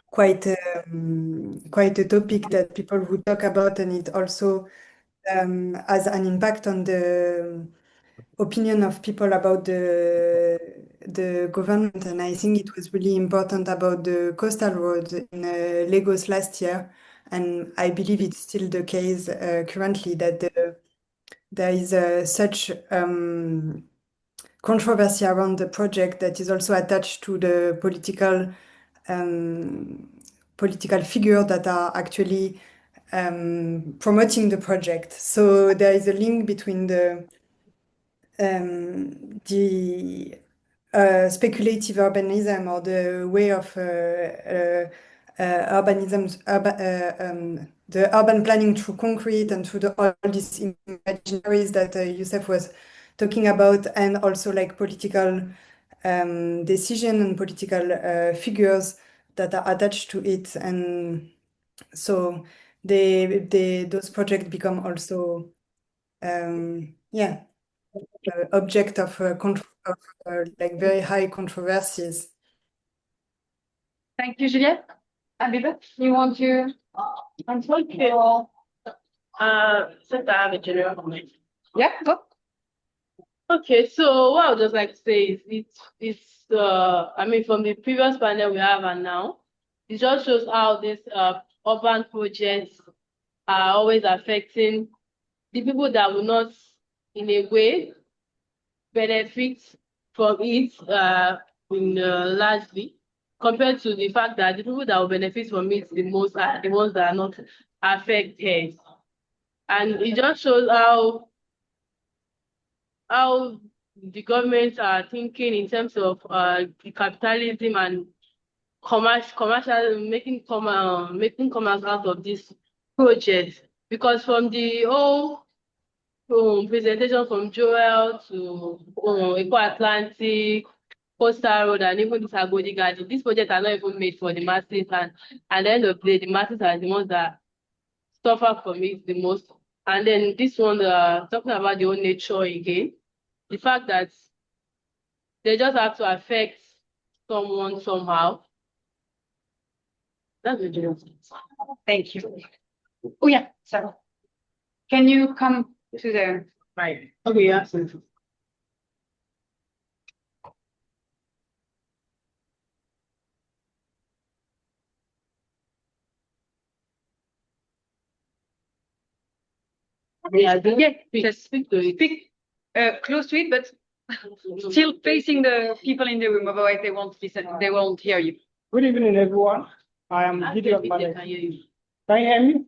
quite a topic that people would talk about, and it also has an impact on the opinion of people about the government. And I think it was really important about the coastal road in Lagos last year, and I believe it's still the case currently that there is such controversy around the project that is also attached to the political figures that are actually promoting the project. So there is a link between the speculative urbanism or the way of the urban planning through concrete and through all these imaginaries that Youssef was talking about, and also like political decision and political figures that are attached to it. And so those projects become also object of like very high controversies. Thank you, Juliette. Abiba, you want to answer? Okay. Since I have a general comment. Yeah, go. Okay, so what I would just like to say is it's I mean from the previous panel we have and now, it just shows how this urban projects are always affecting the people that will not in a way benefit from it largely, compared to the fact that the people that will benefit from it the most are the ones that are not affected. And it just shows how the governments are thinking in terms of capitalism and commercial making commerce out of this project. Because from the whole presentation from Joel to Eco Atlantic, Coastal Road, and even this Agodi Garden, these projects are not even made for the masses, and at the end of the day, the masses are the ones that suffer from it the most. And then this one, talking about the own nature again, the fact that they just have to affect someone somehow. That's the general sense. Thank you. Oh yeah, Sarah. Can you come to the Right. Okay, yeah. Yeah, just speak close to it, but still facing the people in the room. Otherwise, they won't listen. They won't hear you. Good evening, everyone. I am Gideon. Can hear you. Can you hear me?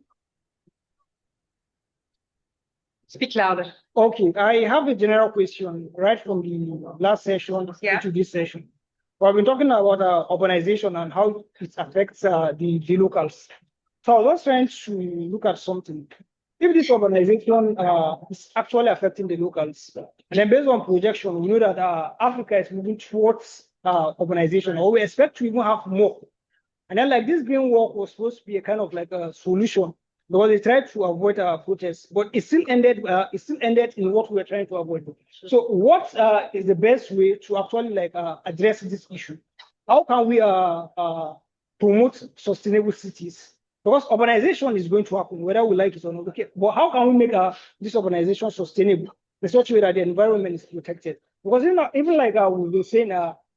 Speak louder. Okay, I have a general question right from the last session to this session. We've been talking about urbanization and how it affects the locals. So I was just trying to look at something. If this urbanization is actually affecting the locals, and then based on projection, we know that Africa is moving towards urbanization, or we expect to even have more. And then like this green walk was supposed to be a kind of like a solution because they tried to avoid protests, but it still ended in what we were trying to avoid. So what is the best way to actually like address this issue? How can we promote sustainable cities? Because urbanization is going to happen, whether we like it or not. Okay, but how can we make this urbanization sustainable in such a way that the environment is protected? Because even like we've been saying,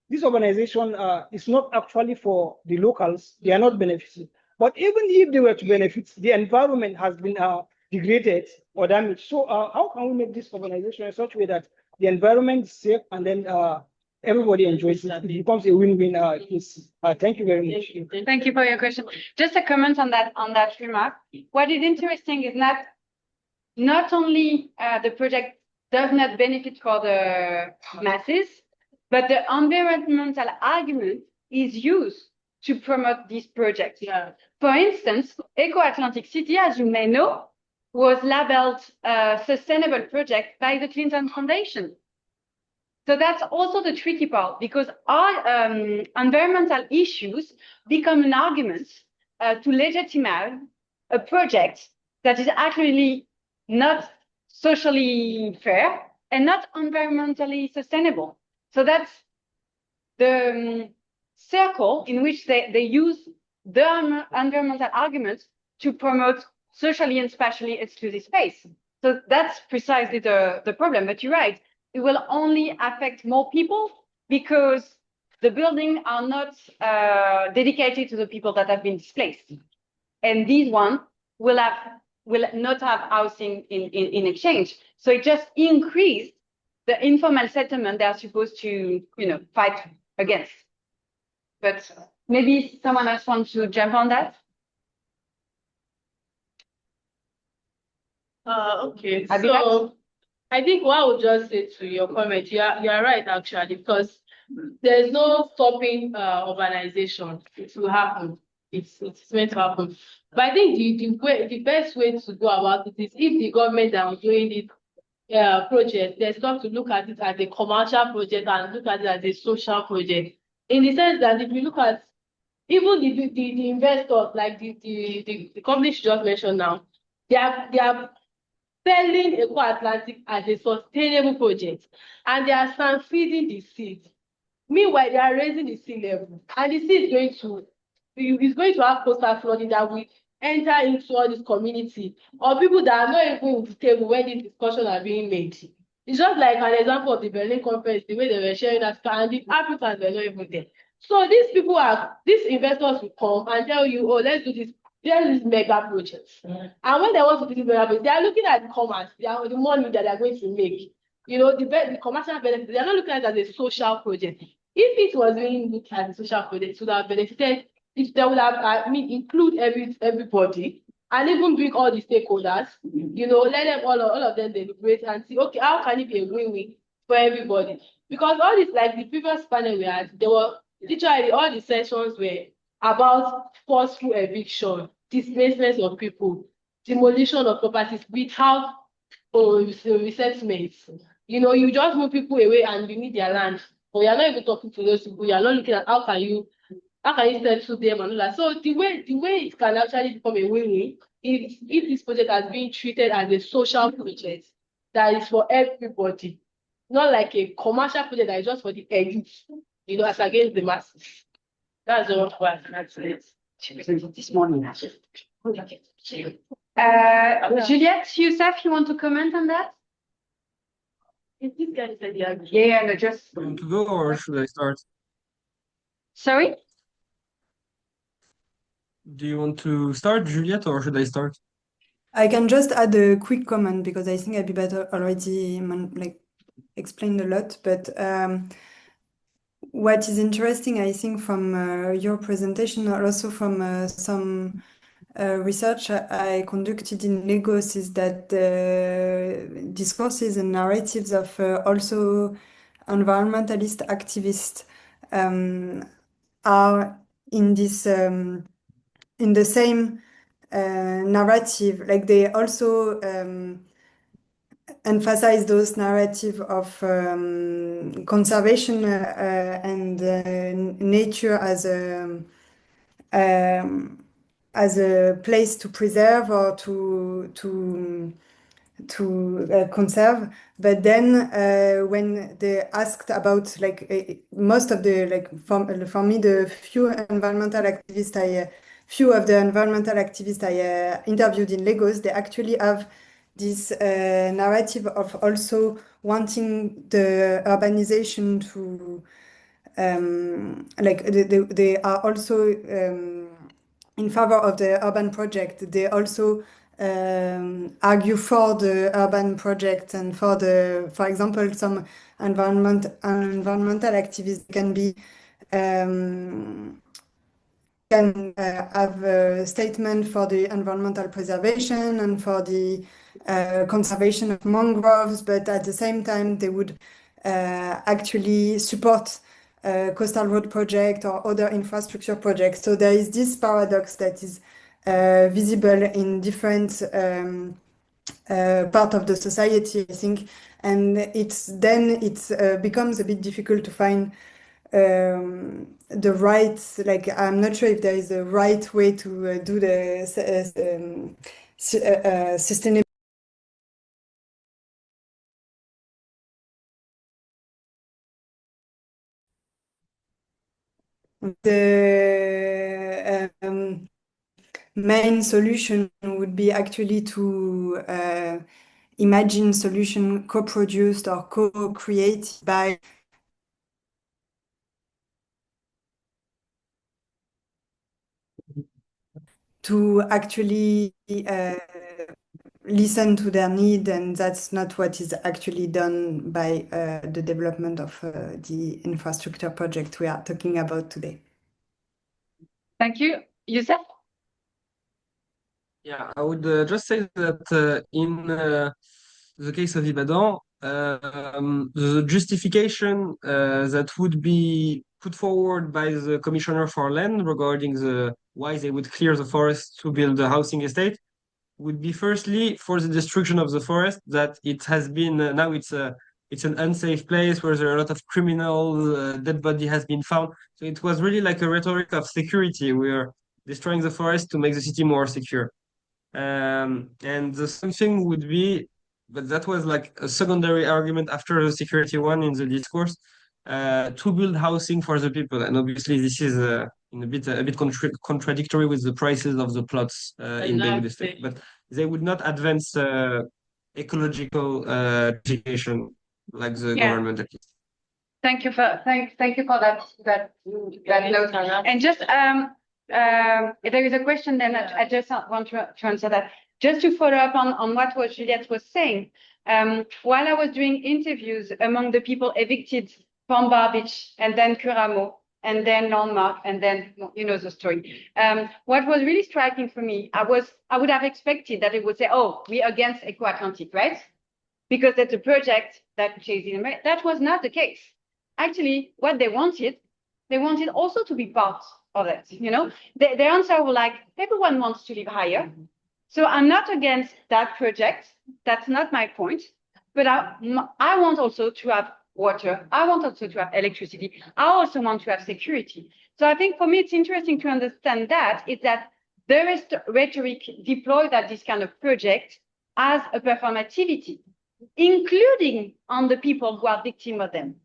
this urbanization is not actually for the locals. They are not benefiting. But even if they were to benefit, the environment has been degraded or damaged. So how can we make this urbanization in such a way that the environment is safe and then everybody enjoys it? It becomes a win-win case. Thank you very much. Thank you for your question. Just a comment on that remark. What is interesting is not only the project does not benefit for the masses, but the environmental argument is used to promote this project. Yeah. For instance, Eco Atlantic City, as you may know, was labeled a sustainable project by the Clinton Foundation. So that's also the tricky part, because our environmental issues become an argument to legitimize a project that is actually not socially fair and not environmentally sustainable. So that's the circle in which they use the environmental arguments to promote socially and spatially exclusive space. So that's precisely the problem. But you're right, it will only affect more people because the buildings are not dedicated to the people that have been displaced. And these ones will not have housing in exchange. So it just increased the informal settlement they are supposed to, fight against. But maybe someone else wants to jump on that? Okay. Abby, So I think what I would just say to your comment, you are right actually, because there's no stopping urbanization. It will happen. It's meant to happen. But I think the best way to go about it is if the government that is doing this project, they start to look at it as a commercial project and look at it as a social project. In the sense that if you look at even the investors, like the company she just mentioned now, they are selling Eco Atlantic as a sustainable project, and they are feeding the seed. Meanwhile, they are raising the sea level, and the sea is going to have coastal flooding that will enter into all this community or people that are not even in the table when these discussions are being made. It's just like an example of the Berlin conference, the way they were sharing that, and the Africans were not even there. So these investors will come and tell you, oh, let's do this mega projects. And when they want to do this mega project, they are looking at the commerce, the money that they are going to make. The commercial benefits, they are not looking at it as a social project. If it was being looked at as a social project, it would have benefited, they would have, include everybody and even bring all the stakeholders, let them all of them deliberate and see, okay, how can it be a win-win for everybody? Because all this, like the previous panel we had, there were literally all the sessions were about forceful eviction, displacement of people, demolition of properties without resettlements. You just move people away and you need their land, but you're not even talking to those people. You're not looking at how can you settle them and all that. So the way it can actually become a win-win is if this project has been treated as a social project that is for everybody, not like a commercial project that is just for the elite, as against the masses. That's all what I said. This morning. Juliette, Youssef, you want to comment on that? Is this guy said Yeah, no, just. Want to go or should I start? Sorry? Do you want to start, Juliette, or should I start? I can just add a quick comment because I think Abby already explained a lot. But what is interesting, I think, from your presentation, or also from some research I conducted in Lagos is that the discourses and narratives of also environmentalist activists are in this in the same narrative. Like they also emphasize those narrative of conservation and nature as a place to preserve or to conserve. But then when they asked about like most of the like for me the few of the environmental activists I interviewed in Lagos, they actually have this narrative of also wanting the urbanization to like they are also in favor of the urban project. They also argue for the urban project and for example, some environmental activists can have a statement for the environmental preservation and for the conservation of mangroves, but at the same time they would actually support coastal road project or other infrastructure projects. So there is this paradox that is visible in different part of the society, I think, and it becomes a bit difficult to find the right, like I'm not sure if there is a right way to do the sustainable. The main solution would be actually to imagine solution co-produced or co-created by to actually listen to their need, and that's not what is actually done by the development of the infrastructure project we are talking about today. Thank you. Youssef? Yeah, I would just say that in the case of Ibadan, the justification that would be put forward by the Commissioner for Land regarding why they would clear the forest to build a housing estate would be firstly for the destruction of the forest, that it has been now it's an unsafe place where there are a lot of criminal dead body has been found. So it was really like a rhetoric of security. We are destroying the forest to make the city more secure. And the same thing would be, but that was like a secondary argument after the security one in the discourse, to build housing for the people. And obviously, this is in a bit contradictory with the prices of the plots in Beirut Estate. But they would not advance ecological education like the government at least. Thank you for that note. And just there is a question then I just want to answer that. Just to follow up on what Juliette was saying, while I was doing interviews among the people evicted from Bar Beach and then Curamo and then Landmark and then you know the story. What was really striking for me, I would have expected that it would say, oh, we're against Eco-Atlantic, right? Because that's a project that chases America. That was not the case. Actually, what they wanted also to be part of it. You know, the answer was like, everyone wants to live higher. So I'm not against that project. That's not my point. But I want also to have water. I want also to have electricity. I also want to have security. So I think for me, it's interesting to understand that is that there is rhetoric deployed at this kind of project as a performativity, including on the people who are victims of them.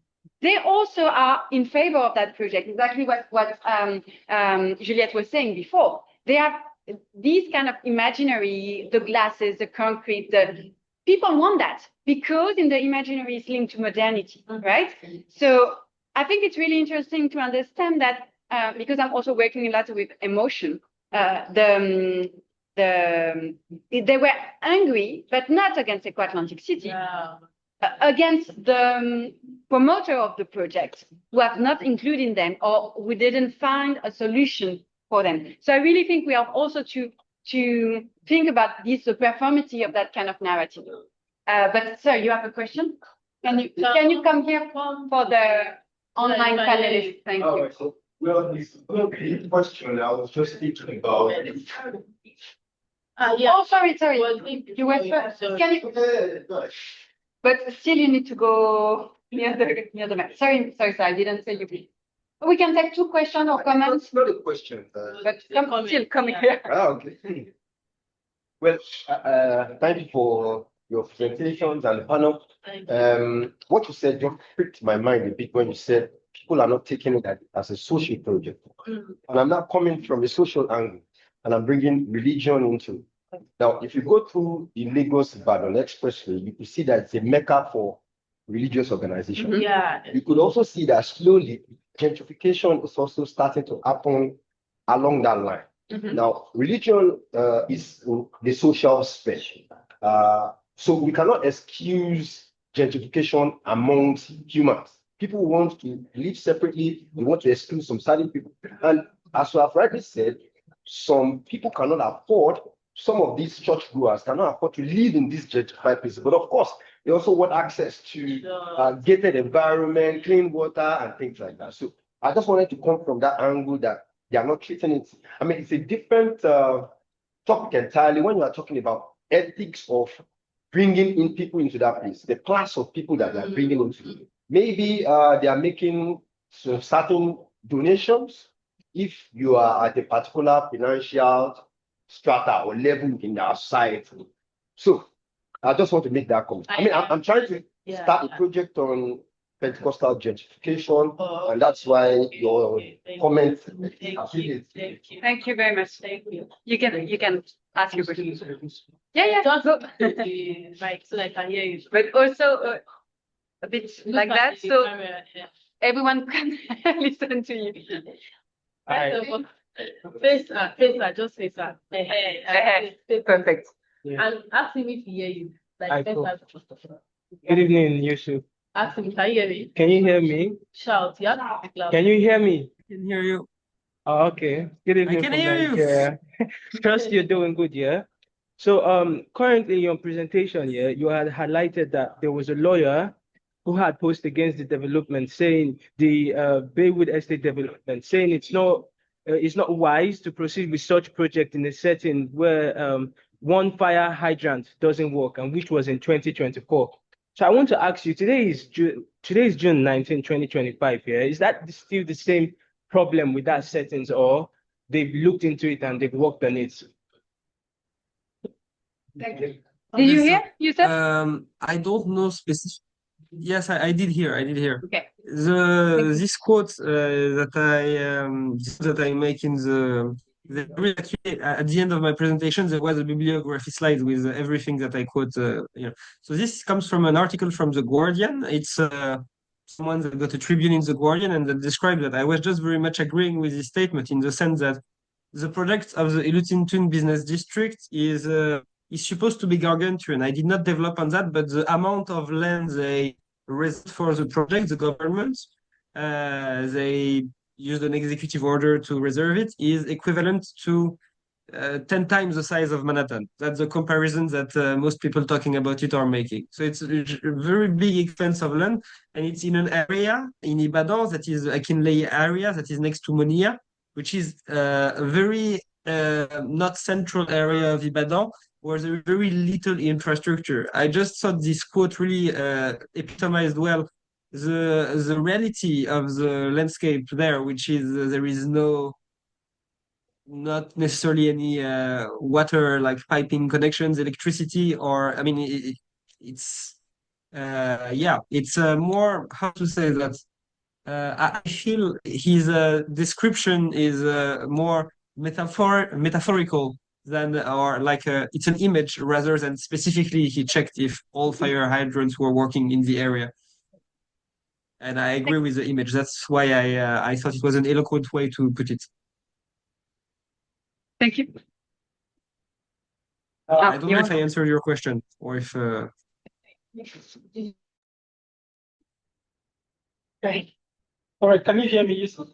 They also are in favor of that project, exactly what Juliette was saying before. They have these kind of imaginary, the glasses, the concrete, people want that because in the imaginary is linked to modernity, right? So I think it's really interesting to understand that because I'm also working a lot with emotion, they were angry, but not against Eco-Atlantic City. Yeah. Against the promoter of the project, who have not included them or we didn't find a solution for them. So I really think we have also to to think about this, the performability of that kind of narrative. But sir, you have a question? Can you come here for the online panelists? Thank you. So, well, it's a question I was just thinking about. Yeah. Oh, sorry. Well, You went first. Can you? But still, you need to go near the mic. Sorry, I didn't say you. We can take 2 questions or comments. It's not a question. But still coming here. Okay. Well, thank you for your presentations and the panel. What you said just pricked my mind a bit when you said people are not taking it as a social project. And I'm not coming from a social angle, and I'm bringing religion into it. Now, if you go through the Lagos-Ibadan Expressway, you can see that it's a mecca for religious organizations. Yeah. You could also see that slowly gentrification is also starting to happen along that line. Now, religion is the social sphere. So we cannot excuse gentrification amongst humans. People want to live separately. They want to exclude some certain people. And as you have rightly said, some people cannot afford, some of these churchgoers cannot afford to live in these gentrified places. But of course, they also want access to gated environment, clean water, and things like that. So I just wanted to come from that angle that they are not treating it. I mean, it's a different topic entirely when you are talking about ethics of bringing in people into that place, the class of people that they are bringing into. Maybe they are making certain donations if you are at a particular financial strata or level in our society. So I just want to make that comment. I mean, I'm trying to start a project on Pentecostal gentrification, and that's why your comment. Thank you very much. Thank you. You can ask your question. Yeah. Just Go. right, so I can hear you. But also a bit like that, so Yeah. everyone can listen to you. Face her, just face her. Perfect. And ask him if he hear you. Like, Good evening, Yusuf. ask him, can you hear me? Can you hear me? Shout, yeah. Can you hear me? I can hear you. Oh, okay. Good evening can from hear you. Nigeria. Trust you're doing good, yeah? So currently in your presentation, yeah, you had highlighted that there was a lawyer who had posted against the development, saying the Baywood Estate development, saying it's not wise to proceed with such project in a setting where one fire hydrant doesn't work, and which was in 2024. So I want to ask you, today is June 19, 2025, yeah? Is that still the same problem with that settings, or they've looked into it and they've worked on it? Thank you. Did you hear? You said? I don't know specific. Yes, I did hear. Okay. This quote that I make in actually, at the end of my presentation, there was a bibliography slide with everything that I quote. So this comes from an article from The Guardian. It's someone that got a tribune in The Guardian and that described that. I was just very much agreeing with this statement in the sense that the project of the Ilutintun Business District is supposed to be gargantuan. I did not develop on that, but the amount of land they reserved for the project, the government, they used an executive order to reserve it, is equivalent to 10 times the size of Manhattan. That's the comparison that most people talking about it are making. So it's a very big expanse of land, and it's in an area in Ibadan that is a Kinley area that is next to Monia, which is a very not central area of Ibadan, where there is very little infrastructure. I just thought this quote really epitomized well the reality of the landscape there, which is there is not necessarily any water like piping connections, electricity, or I mean it's more, how to say that. I feel his description is more metaphorical than, or like it's an image rather than specifically he checked if all fire hydrants were working in the area. And I agree with the image. That's why I thought it was an eloquent way to put it. Thank you. I don't know if I answered your question or if. Okay. All right. Can you hear me, Yusuf?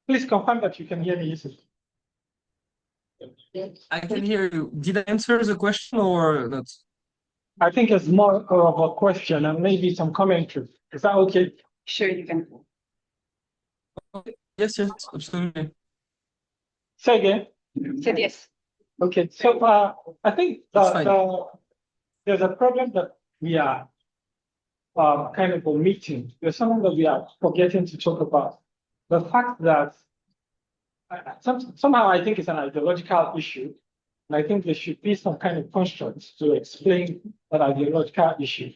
Please confirm that you can hear me, Yusuf. I can hear you. Did I answer the question or not? I think it's more of a question and maybe some commentary. Is that okay? Sure, you can. Yes, yes, absolutely. Say again. Said yes. Okay, so I think That's fine. there's a problem that we are kind of omitting. There's something that we are forgetting to talk about. The fact that somehow I think it's an ideological issue, and I think there should be some kind of construct to explain that ideological issue.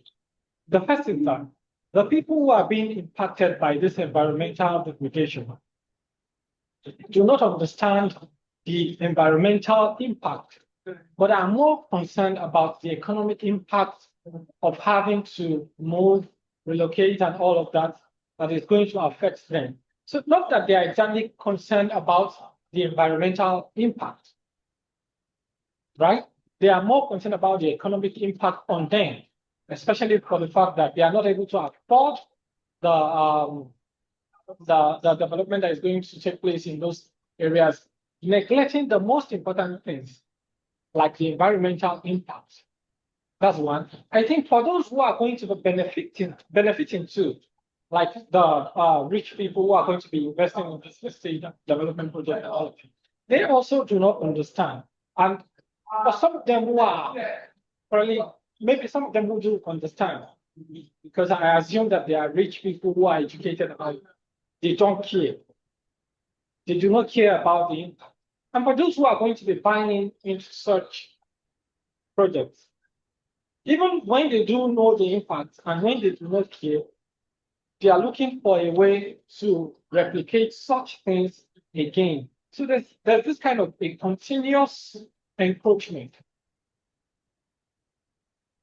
The first is that the people who are being impacted by this environmental degradation do not understand the environmental impact, but are more concerned about the economic impact of having to move, relocate, and all of that that is going to affect them. So not that they are exactly concerned about the environmental impact, right? They are more concerned about the economic impact on them, especially for the fact that they are not able to afford the development that is going to take place in those areas, neglecting the most important things, like the environmental impact. That's one. I think for those who are going to be benefiting too, like the rich people who are going to be investing in this estate development project and all of it, they also do not understand. And for some of them who are probably, maybe some of them who do understand, because I assume that they are rich people who are educated and they don't care. They do not care about the impact. And for those who are going to be buying into such projects, even when they do know the impact and when they do not care, they are looking for a way to replicate such things again. So there's this kind of a continuous encroachment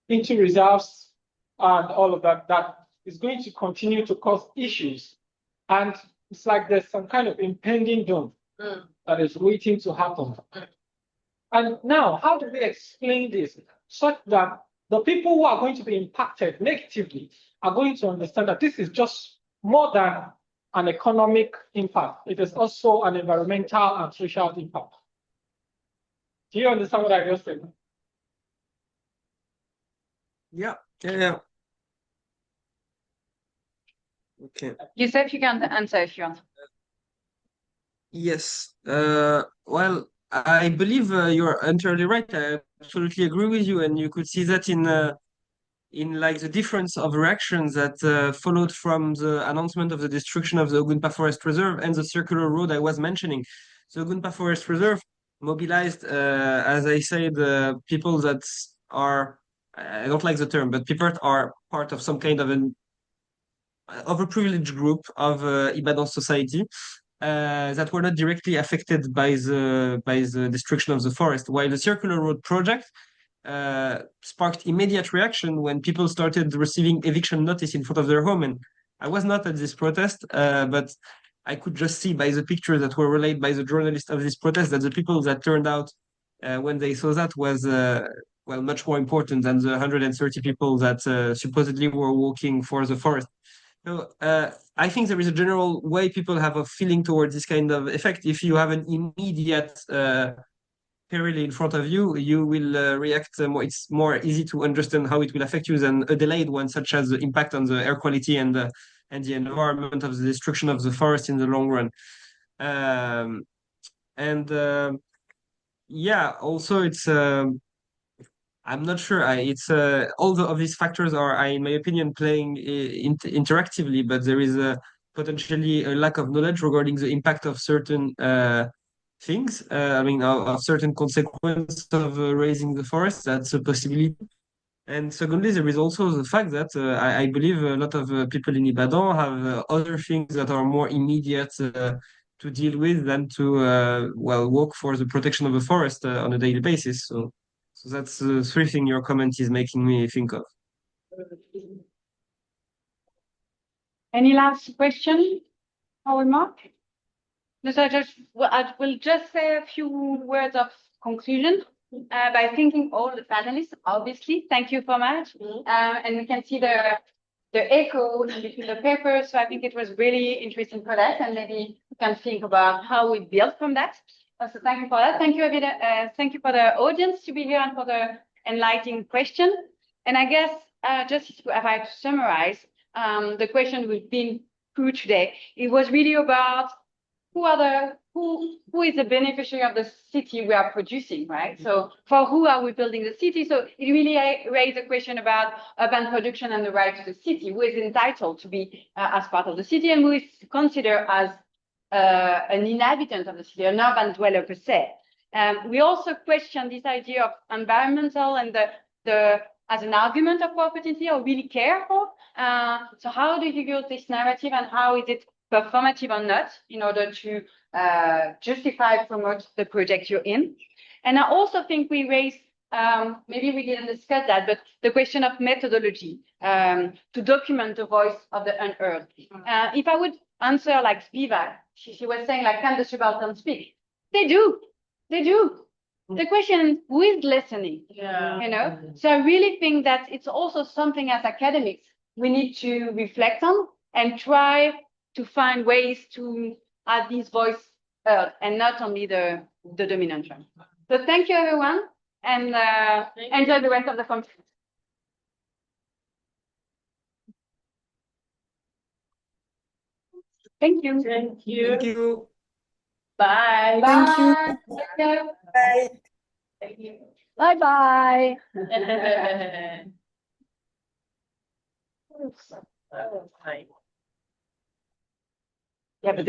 into reserves and all of that that is going to continue to cause issues. And it's like there's some kind of impending doom that is waiting to happen. And now, how do we explain this such that the people who are going to be impacted negatively are going to understand that this is just more than an economic impact. It is also an environmental and social impact. Do you understand what I just said? Yeah, yeah. Okay. Yusuf, you can answer if you want. Yes. Well, I believe you're entirely right. I absolutely agree with you, and you could see that in like the difference of reactions that followed from the announcement of the destruction of the Ogunpa Forest Reserve and the circular road I was mentioning. So Ogunpa Forest Reserve mobilized, as I said, people that are, I don't like the term, but people are part of some kind of a privileged group of Ibadan society that were not directly affected by the destruction of the forest, while the circular road project sparked immediate reaction when people started receiving eviction notice in front of their home. And I was not at this protest, but I could just see by the pictures that were relayed by the journalists of this protest that the people that turned out when they saw that was well, much more important than the 130 people that supposedly were walking for the forest. So I think there is a general way people have a feeling towards this kind of effect. If you have an immediate peril in front of you, you will react more. It's more easy to understand how it will affect you than a delayed one, such as the impact on the air quality and the environment of the destruction of the forest in the long run. Yeah, also it's. I'm not sure. It's all of these factors are, in my opinion, playing interactively, but there is potentially a lack of knowledge regarding the impact of certain things. I mean, of certain consequences of raising the forest. That's a possibility. And secondly, there is also the fact that I believe a lot of people in Ibadan have other things that are more immediate to deal with than to well, work for the protection of the forest on a daily basis. So that's the three thing your comment is making me think of. Any last question or remark? I will just say a few words of conclusion by thanking all the panelists, obviously. Thank you so much. And we can see the echo between the papers. So I think it was really interesting for that. And maybe can think about how we build from that. So thank you for that. Thank you, thank you for the audience to be here and for the enlightening question. And I guess just if I have to summarize the question we've been through today, it was really about who is the beneficiary of the city we are producing, right? So for who are we building the city? So it really raised a question about urban production and the right to the city. Who is entitled to be as part of the city and who is considered as an inhabitant of the city, an urban dweller per se. We also question this idea of environmental and the as an argument of opportunity or really care for. So how do you use this narrative and how is it performative or not in order to justify, promote the project you're in? And I also think we raised, maybe we didn't discuss that, but the question of methodology to document the voice of the unheard. If I would answer like Spivak, she was saying like, can the subaltern speak? They do. The question is, who is listening? Yeah. You know? So I really think that it's also something as academics we need to reflect on and try to find ways to have this voice heard and not only the dominant one. So thank you, everyone, and enjoy the rest of the conference. Thank you. Thank you. Thank you. Bye. Thank you. Bye. Bye. Bye-bye. Bye. Yeah, but